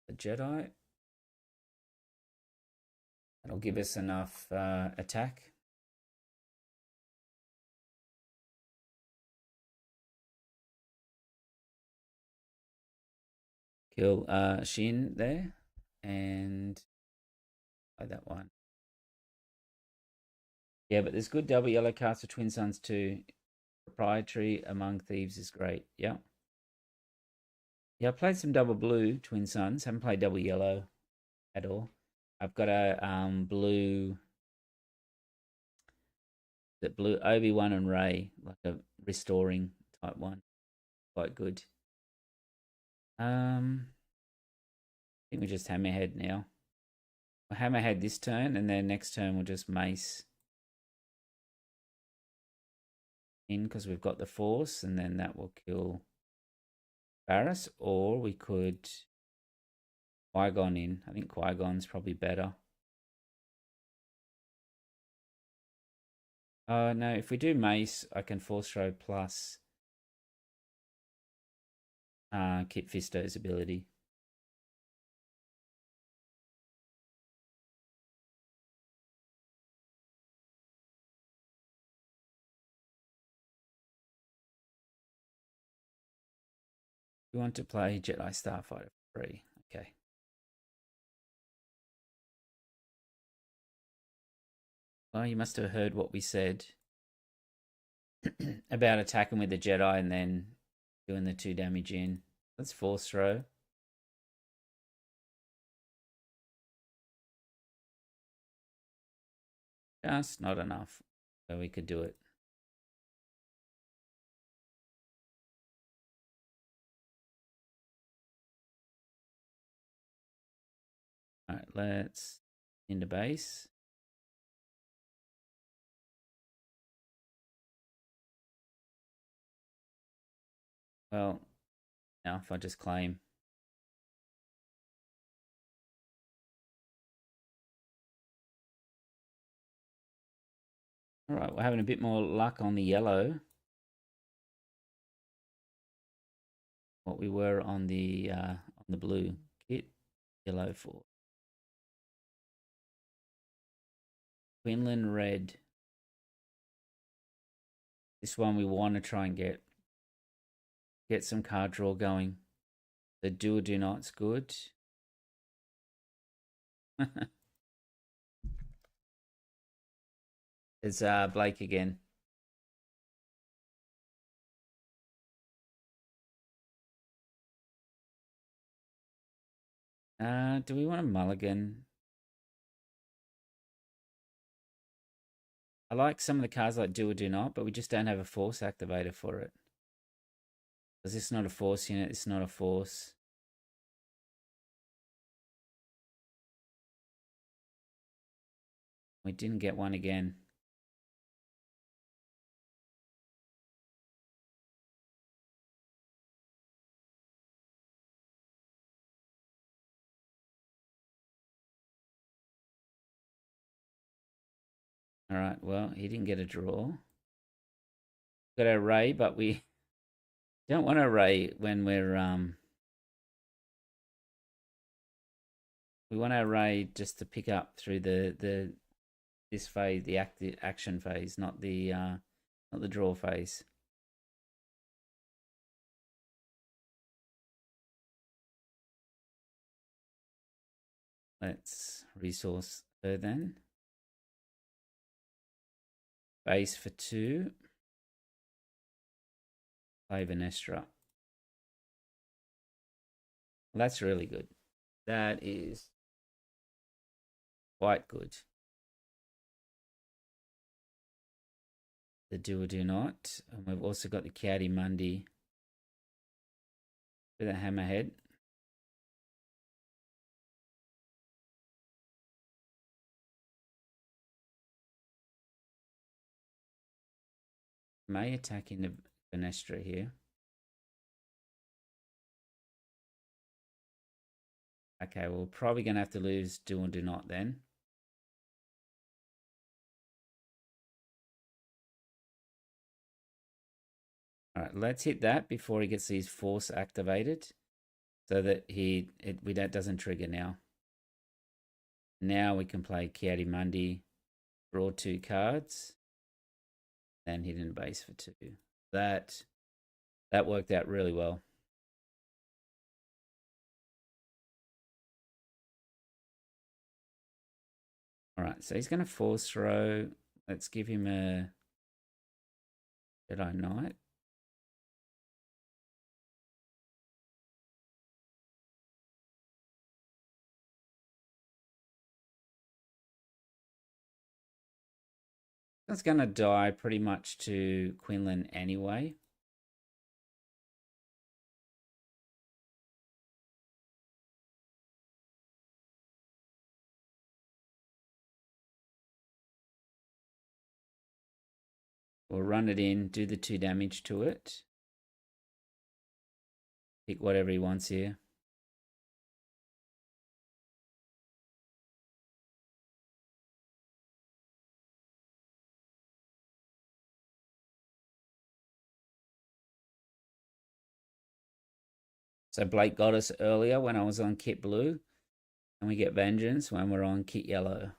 The Jedi. That'll give us enough attack. Kill Shin there. And play that one. Yeah, but there's good double yellow cards for Twin Sons too. Proprietary Among Thieves is great. Yeah. Yeah, I played some double blue Twin Sons. Haven't played double yellow at all. I've got a blue Obi-Wan and Rey, like a restoring type one. Quite good. I think we just Hammerhead now. We'll Hammerhead this turn, and then next turn we'll just Mace in because we've got the Force, and then that will kill Barris, or we could Qui-Gon in. I think Qui-Gon's probably better. No, if we do Mace, I can Force Throw plus Kit Fisto's ability. We want to play Jedi Starfighter for free. Okay. Well, you must have heard what we said about attacking with the Jedi and then doing the 2 damage in. Let's Force Throw. Just not enough. So we could do it. Alright, let's into base. Well, now if I just claim. Alright, we're having a bit more luck on the yellow. What we were on the blue kit. Yellow for Quinlan Red. This one we want to try and get get some card draw going. The do or do not's good. It's Blake again. Do we want a mulligan? I like some of the cards like do or do not, but we just don't have a force activator for it. Because this is not a force unit, it's not a force. We didn't get one again. All right, well, he didn't get a draw. Got our ray, but we don't want a ray when we're we want our ray just to pick up through this phase, the action phase, not the draw phase. Let's resource her then. Base for 2. Play Vanestra. Well, that's really good. That is quite good. The do or do not. And we've also got the Cad Bane with a hammerhead. May attack in the Vanestra here. Okay, we're probably going to have to lose do or do not then. All right, let's hit that before he gets his force activated so that it doesn't trigger now. Now we can play Cad Bane, draw 2 cards, then hit in base for 2. That worked out really well. All right, so he's going to force throw. Let's give him a Jedi Knight. That's going to die pretty much to Quinlan anyway. We'll run it in, do the 2 damage to it. Pick whatever he wants here. So Blake got us earlier when I was on kit blue, and we get vengeance when we're on kit yellow.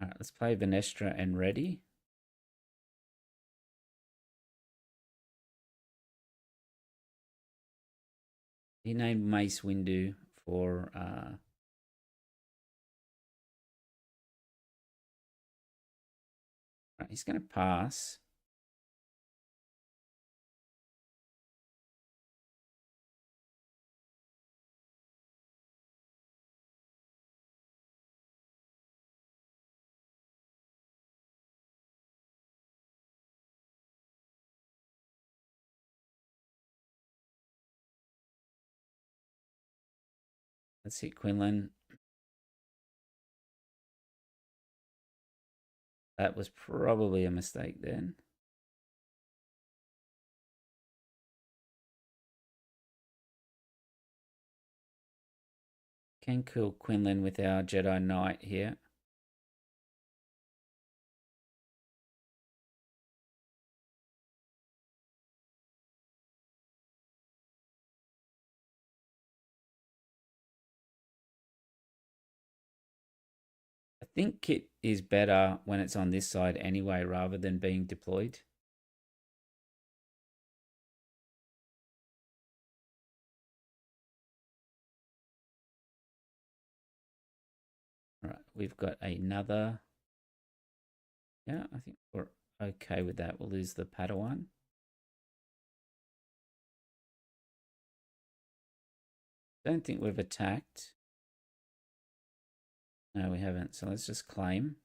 All right, let's play Vanestra and ready. He named Mace Windu for right, he's going to pass. Let's hit Quinlan. That was probably a mistake then. Can kill Quinlan with our Jedi Knight here. think kit is better when it's on this side anyway, rather than being deployed. All right, we've got another. Yeah, I think we're okay with that. We'll lose the Padawan. Don't think we've attacked. No, we haven't. So let's just claim.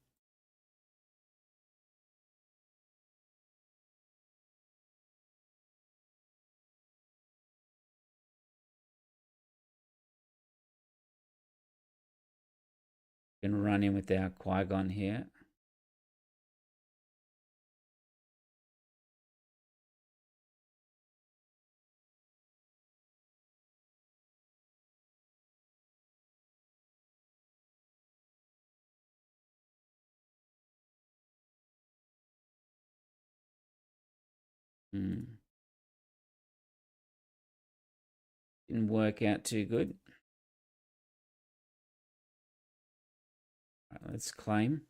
Gonna run in with our Qui-Gon here. Didn't work out too good. All right, let's claim.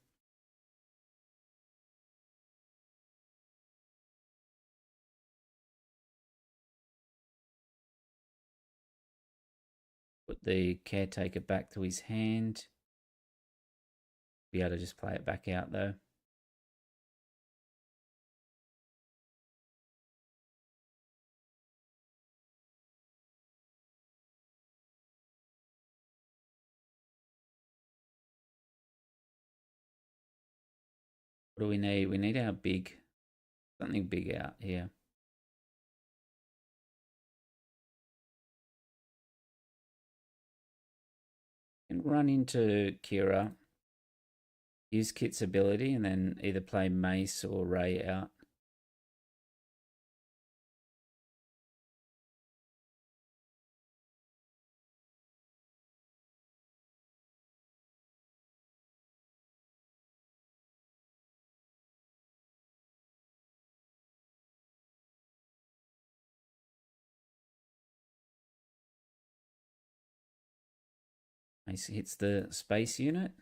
Put the caretaker back to his hand. Be able to just play it back out though. What do we need? We need our big, something big out here. And run into Kira, use Kit's ability, and then either play Mace or Ray out. Mace hits the space unit.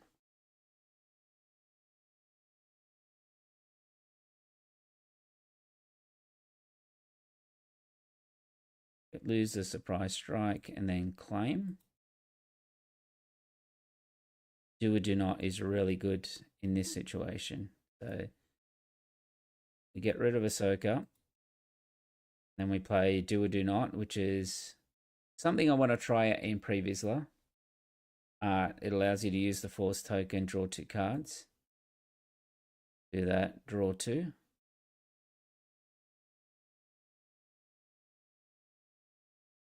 Lose the surprise strike and then claim. Do or do not is really good in this situation. So we get rid of Ahsoka. Then we play do or do not, which is something I want to try in Pre-Vizsla. It allows you to use the Force token, draw 2 cards. Do that, draw 2.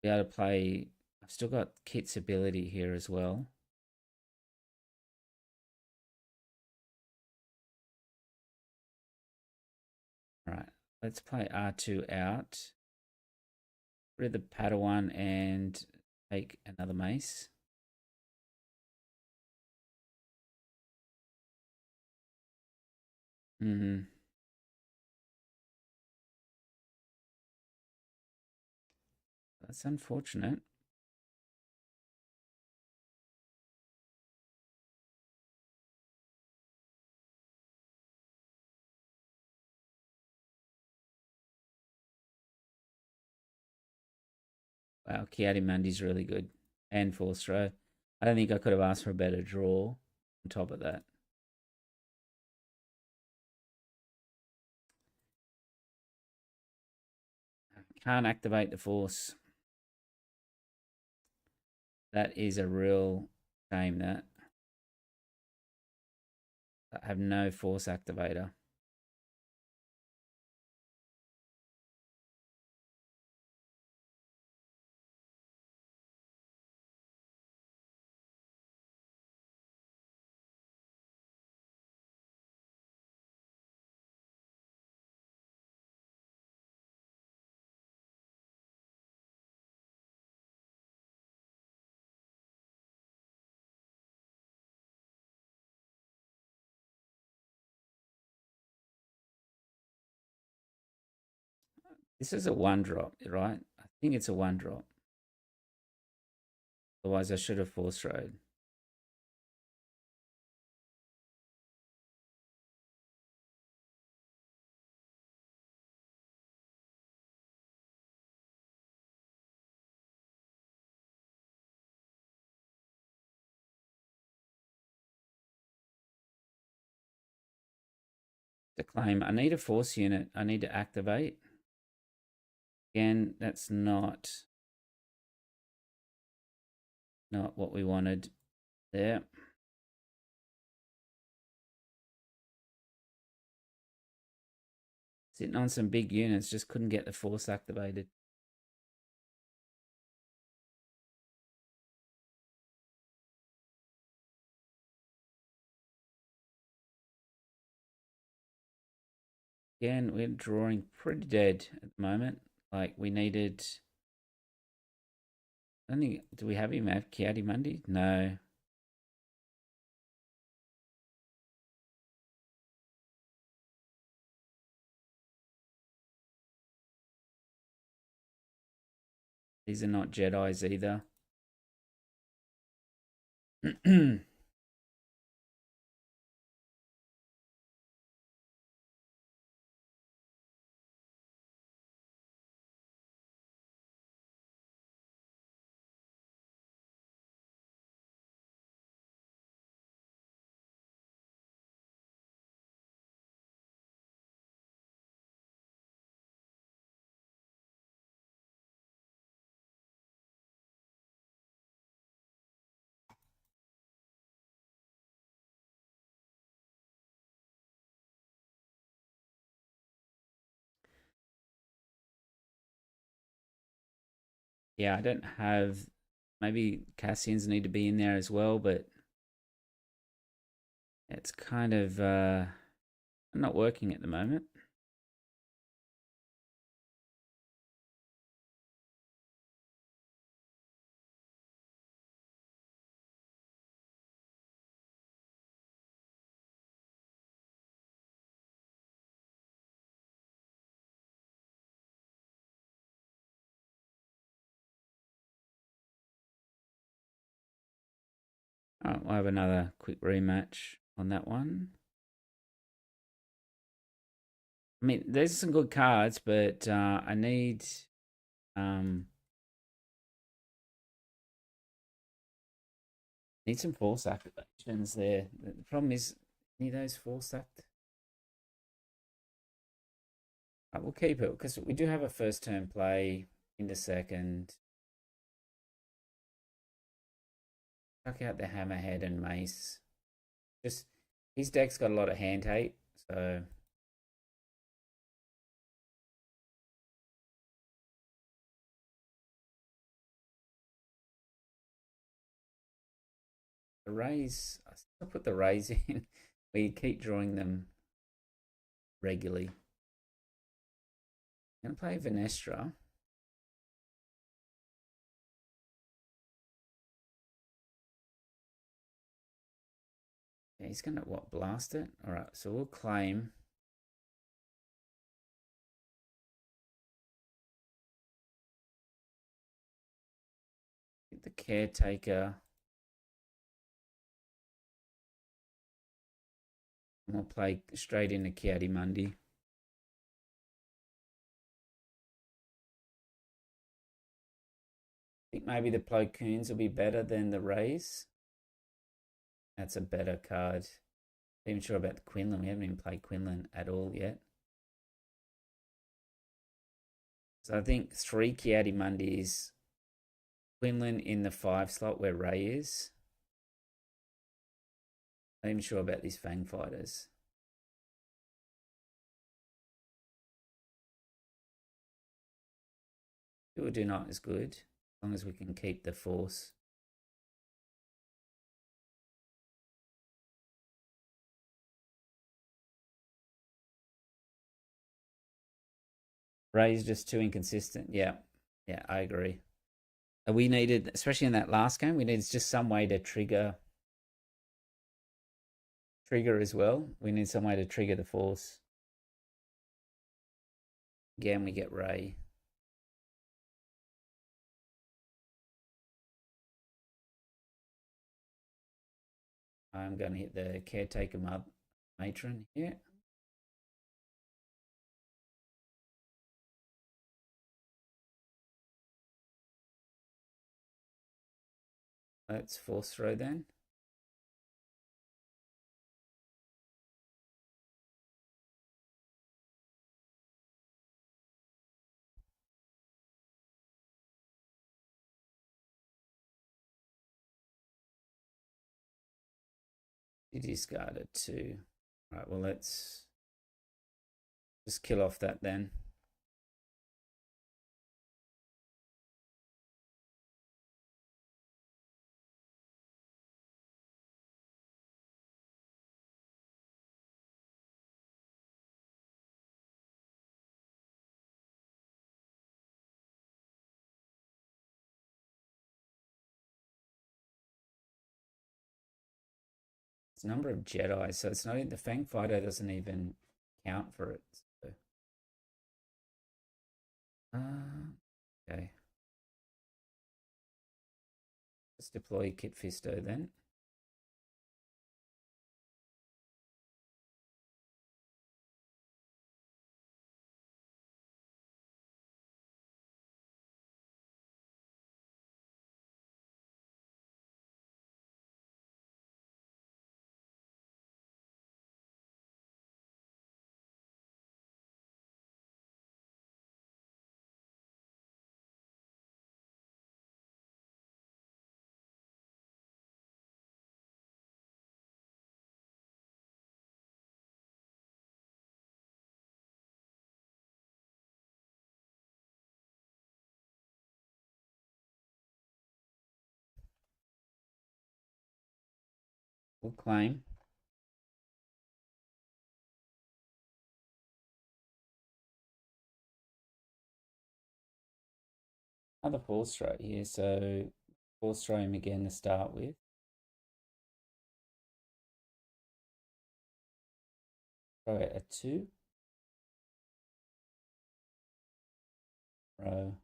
Be able to play. I've still got Kit's ability here as well. All right, let's play R2 out. Rid of the Padawan and take another Mace. That's unfortunate. Wow, Kiadimandi's really good. And Force Throw. I don't think I could have asked for a better draw on top of that. Can't activate the Force. That is a real shame, that. I have no Force activator. This is a 1-drop, right? I think it's a 1-drop. Otherwise, I should have Force Road. To claim, I need a force unit. I need to activate. Again, that's not what we wanted there. Sitting on some big units, just couldn't get the force activated. Again, we're drawing pretty dead at the moment. Like we needed. I don't think. Do we have him at Ki-Adi-Mundi? No. These are not Jedis either. Yeah, I don't have. Maybe Cassians need to be in there as well, but it's kind of not working at the moment. Oh, we'll have another quick rematch on that one. I mean, there's some good cards, but I need some force activations there. The problem is, any of those force act. We'll keep it because we do have a first turn play into second. Chuck out the hammerhead and mace. Just his deck's got a lot of hand hate, so the raise. I still put the raise in. We keep drawing them regularly. I'm gonna play Venestra. Yeah, he's gonna what, blast it? Alright, so we'll claim. Get the caretaker. And we'll play straight into Ki-Adi-Mundi. I think maybe the Plo Koons will be better than the Rays. That's a better card. Not even sure about the Quinlan. We haven't even played Quinlan at all yet. So I think 3 Ki-Adi-Mundis. Quinlan in the 5 slot where Ray is. Not even sure about these Fang fighters. Do or do not is good, as long as we can keep the force. Ray's just too inconsistent. Yeah, I agree. We needed, especially in that last game, we needed just some way to trigger as well. We need some way to trigger the force. Again, we get Ray. I'm going to hit the caretaker matron here. Let's force throw then. He discarded 2. Right, well, let's just kill off that then. It's a number of Jedi, so it's not in the Fang Fighter doesn't even count for it. So. Okay. Let's deploy Kit Fisto then. We'll claim. Another force throw here, so force throw him again to start with. Throw it at 2. Throw.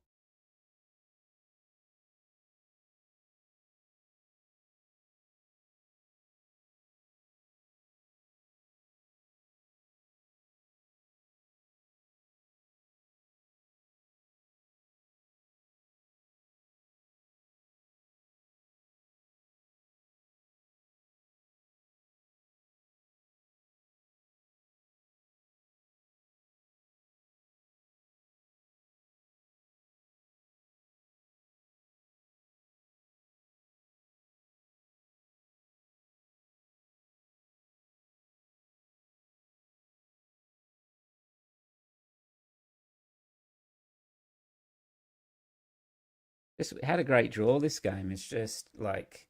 Just had a great draw this game. It's just like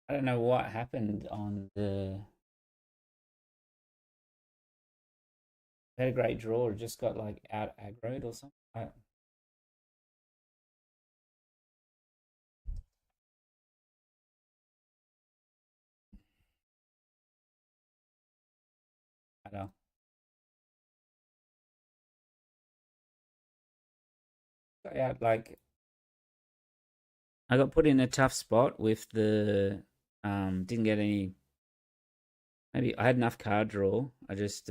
I don't know what happened on the. Had a great draw. It just got like out aggroed or something. I don't know. Yeah, like I got put in a tough spot with the didn't get any. Maybe I had enough card draw. I just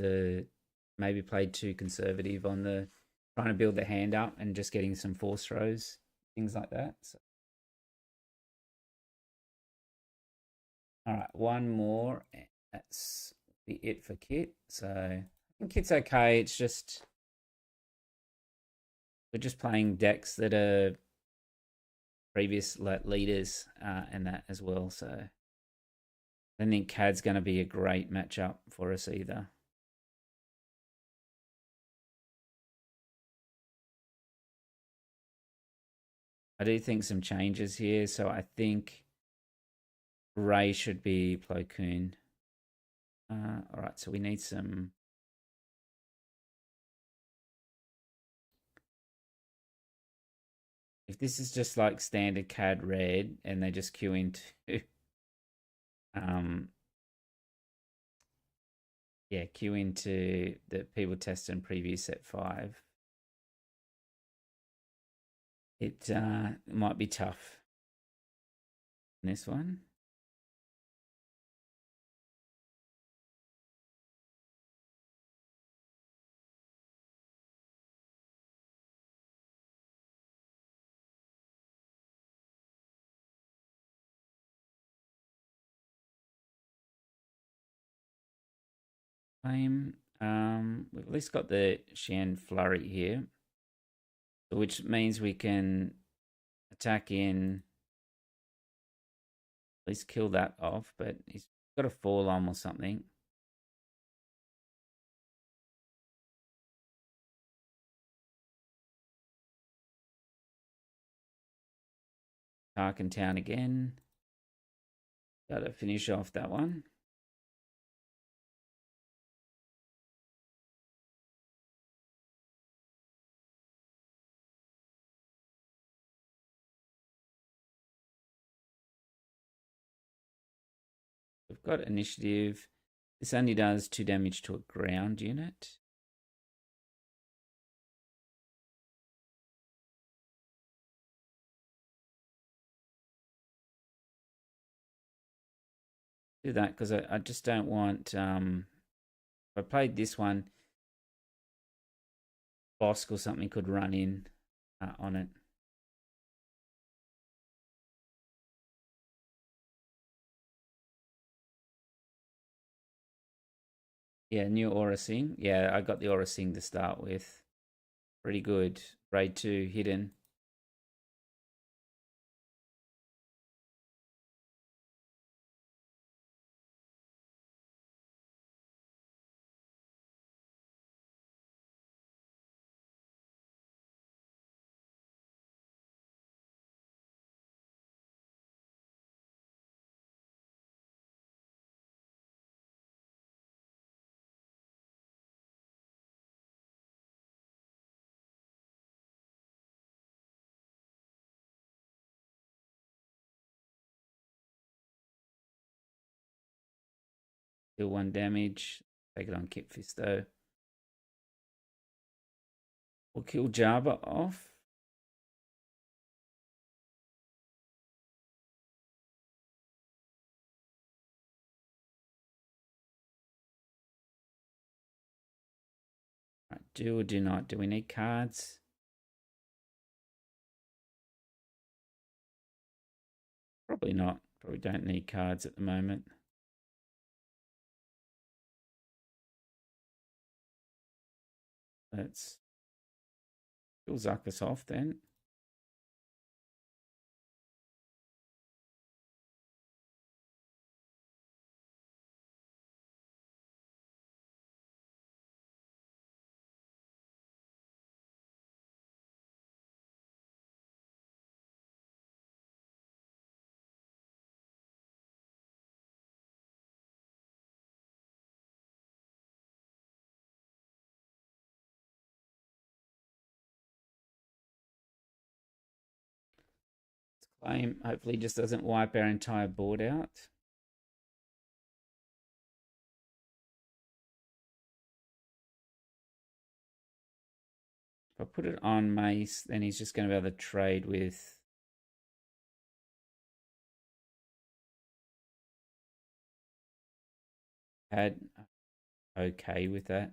maybe played too conservative on the trying to build the hand up and just getting some force throws, things like that. So, all right, one more. And that's be it for Kit. So I think Kit's okay. It's just we're just playing decks that are previous leaders and that as well. So I don't think Cad's going to be a great matchup for us either. I do think some changes here. So I think Ray should be Plo Koon. All right, so we need some. If this is just like standard Cad Red and they just queue into, um, yeah, queue into the people testing preview set 5, it might be tough in this one. We've at least got the Shan Flurry here, which means we can attack in At least kill that off, but he's got a fall on or something. Tarkin Town again. Got to finish off that one. We've got initiative. This only does 2 damage to a ground unit. Do that because I just don't want. If I played this one, Bosk or something could run in on it. Yeah, new Aura Sing. Yeah, I got the Aura Sing to start with. Pretty good. Grade 2 hidden. Deal 1 damage. Take it on Kit Fisto. We'll kill Jabba off. Right, do or do not. Do we need cards? Probably not. Probably don't need cards at the moment. Let's kill Zuckus off then. Claim hopefully just doesn't wipe our entire board out. If I put it on Mace, then he's just going to be able to trade with Cad. Okay with that.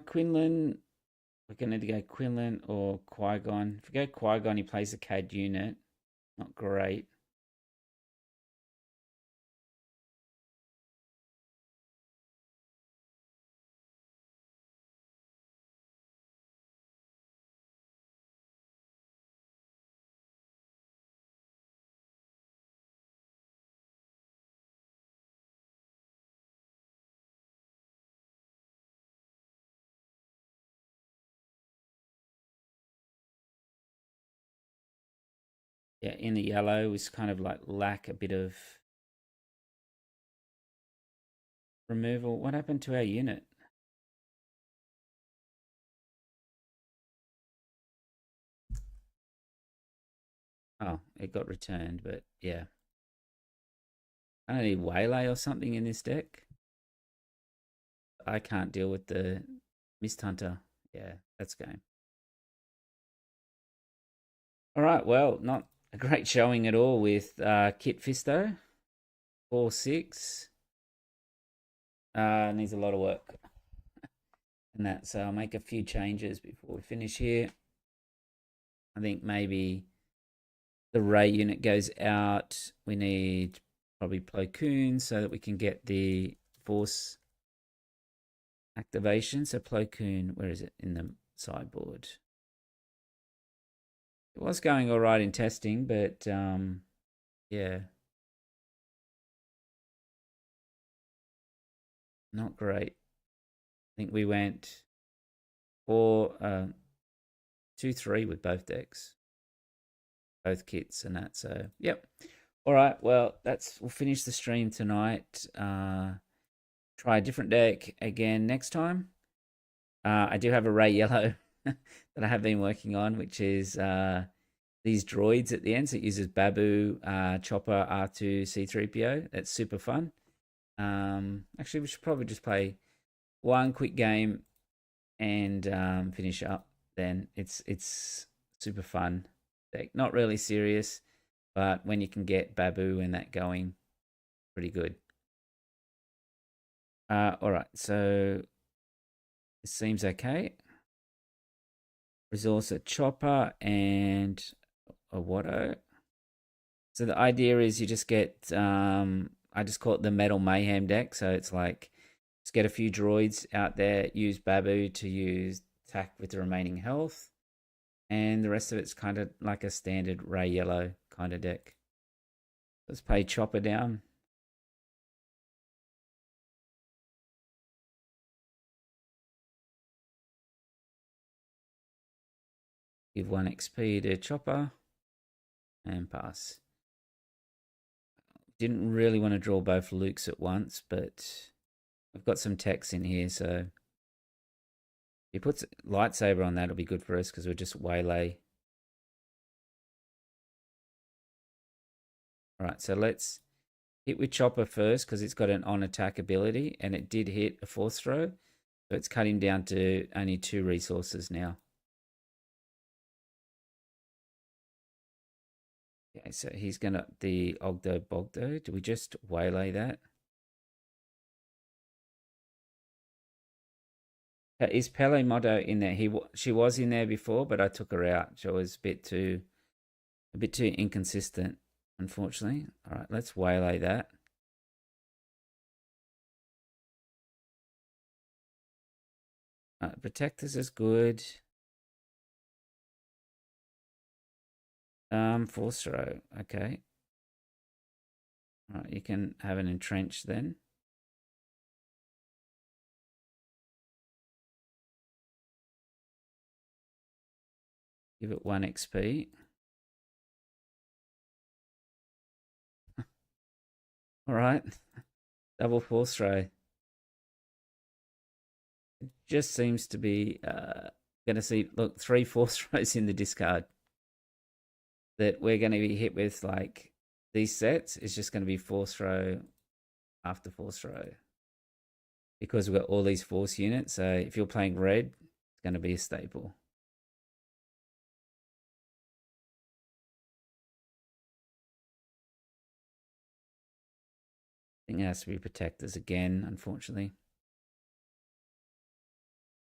Quinlan. We're going to go Quinlan or Qui-Gon. If we go Qui-Gon, he plays a Cad unit. Not great. Yeah, in the yellow is kind of like lack a bit of removal. What happened to our unit? Oh, it got returned, but yeah. I don't need Waylay or something in this deck. I can't deal with the Mist Hunter. Yeah, that's game. All right, well, not a great showing at all with Kit Fisto. 4-6. Needs a lot of work. And that, so I'll make a few changes before we finish here. I think maybe the Ray unit goes out, we need probably Plo Koon so that we can get the Force activation. So Plo Koon, where is it in the sideboard? It was going all right in testing, but yeah, not great. I think we went 2-3 with both decks, both kits and that. So yep. All right. Well, we'll finish the stream tonight. Try a different deck again next time. I do have a Ray Yellow that I have been working on, which is these droids at the end. So it uses Babu, Chopper, R2, C3PO. That's super fun. Actually, we should probably just play one quick game and finish up. Then it's super fun deck. Not really serious, but when you can get Babu and that going, pretty good. All right, so it seems okay. Resource a Chopper and a Watto. So the idea is you just get, I just call it the Metal Mayhem deck. So it's like, just get a few droids out there, use Babu to use attack with the remaining health. And the rest of it's kind of like a standard Ray Yellow kind of deck. Let's play Chopper down. Give 1 XP to Chopper. And pass. Didn't really want to draw both Lukes at once, but I've got some text in here, so if he puts lightsaber on that, it'll be good for us because we'll just waylay. All right, so let's hit with Chopper first because it's got an on attack ability, and it did hit a force throw, so it's cutting down to only 2 resources now. Okay, so he's gonna the Ogdo Bogdo. Do we just waylay that? Is Pele Motto in there? She was in there before, but I took her out. She was a bit too inconsistent, unfortunately. All right, let's waylay that. Protectors is good. Force throw. Okay. All right, you can have an entrench then. Give it 1 XP. All right. Double force throw. It just seems to be going to see, look, 3 force throws in the discard. That we're going to be hit with, like, these sets is just going to be force throw after force throw. Because we've got all these force units. So if you're playing red, it's going to be a staple. I think it has to be protectors again, unfortunately.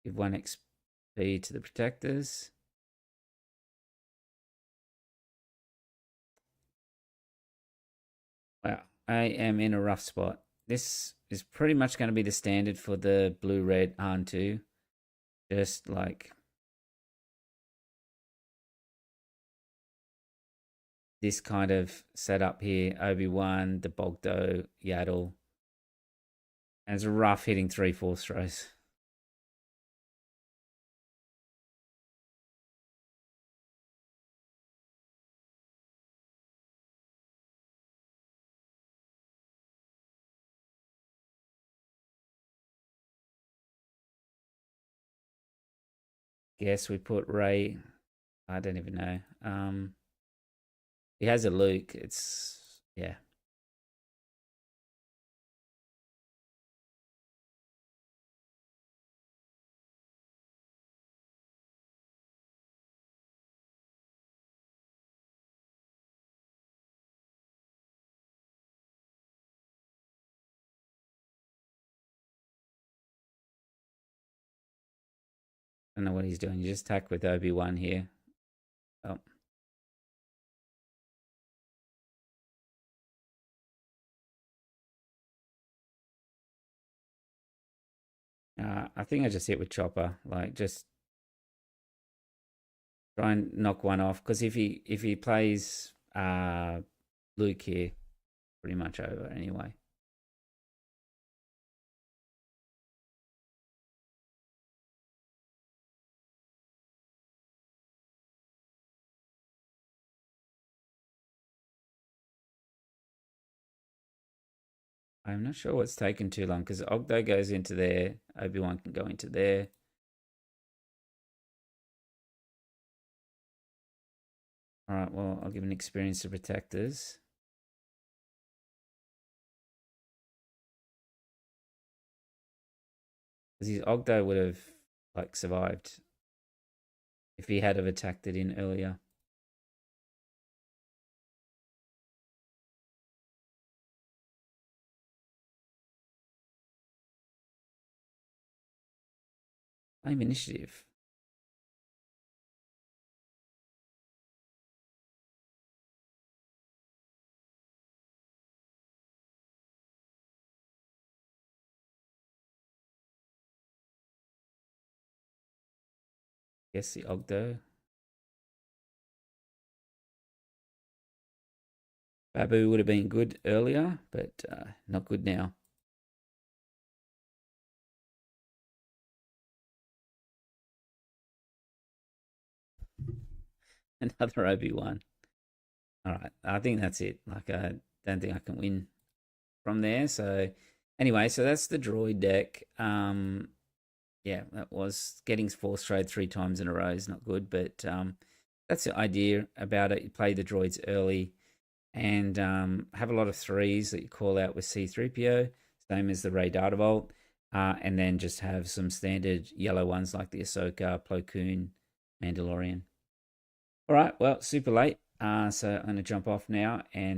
Give 1 XP to the protectors. Wow, I am in a rough spot. This is pretty much going to be the standard for the blue-red Han 2. Just like this kind of setup here. Obi-Wan, the Bogdo, Yaddle. And it's rough hitting 3 force throws. Guess we put Ray. I don't even know. He has a Luke. It's yeah. I don't know what he's doing. You just attack with Obi-Wan here. Oh. I think I just hit with Chopper. Like, just try and knock one off. Because if he plays Luke here, pretty much over anyway. I'm not sure what's taken too long because Ogdo goes into there, Obi-Wan can go into there. All right, well, I'll give an experience to protectors. Because his Ogdo would have like survived if he had have attacked it in earlier. Claim initiative. Guess the Ogdo. Babu would have been good earlier, but not good now. Another Obi-Wan. All right, I think that's it. Like, I don't think I can win from there. So, anyway, so that's the droid deck. Yeah, that was getting Force Trade 3 times in a row is not good, but that's the idea about it. You play the droids early and have a lot of threes that you call out with C3PO, same as the Ray Data Vault, and then just have some standard yellow ones like the Ahsoka, Plo Koon, Mandalorian. All right, well, super late, so I'm going to jump off now and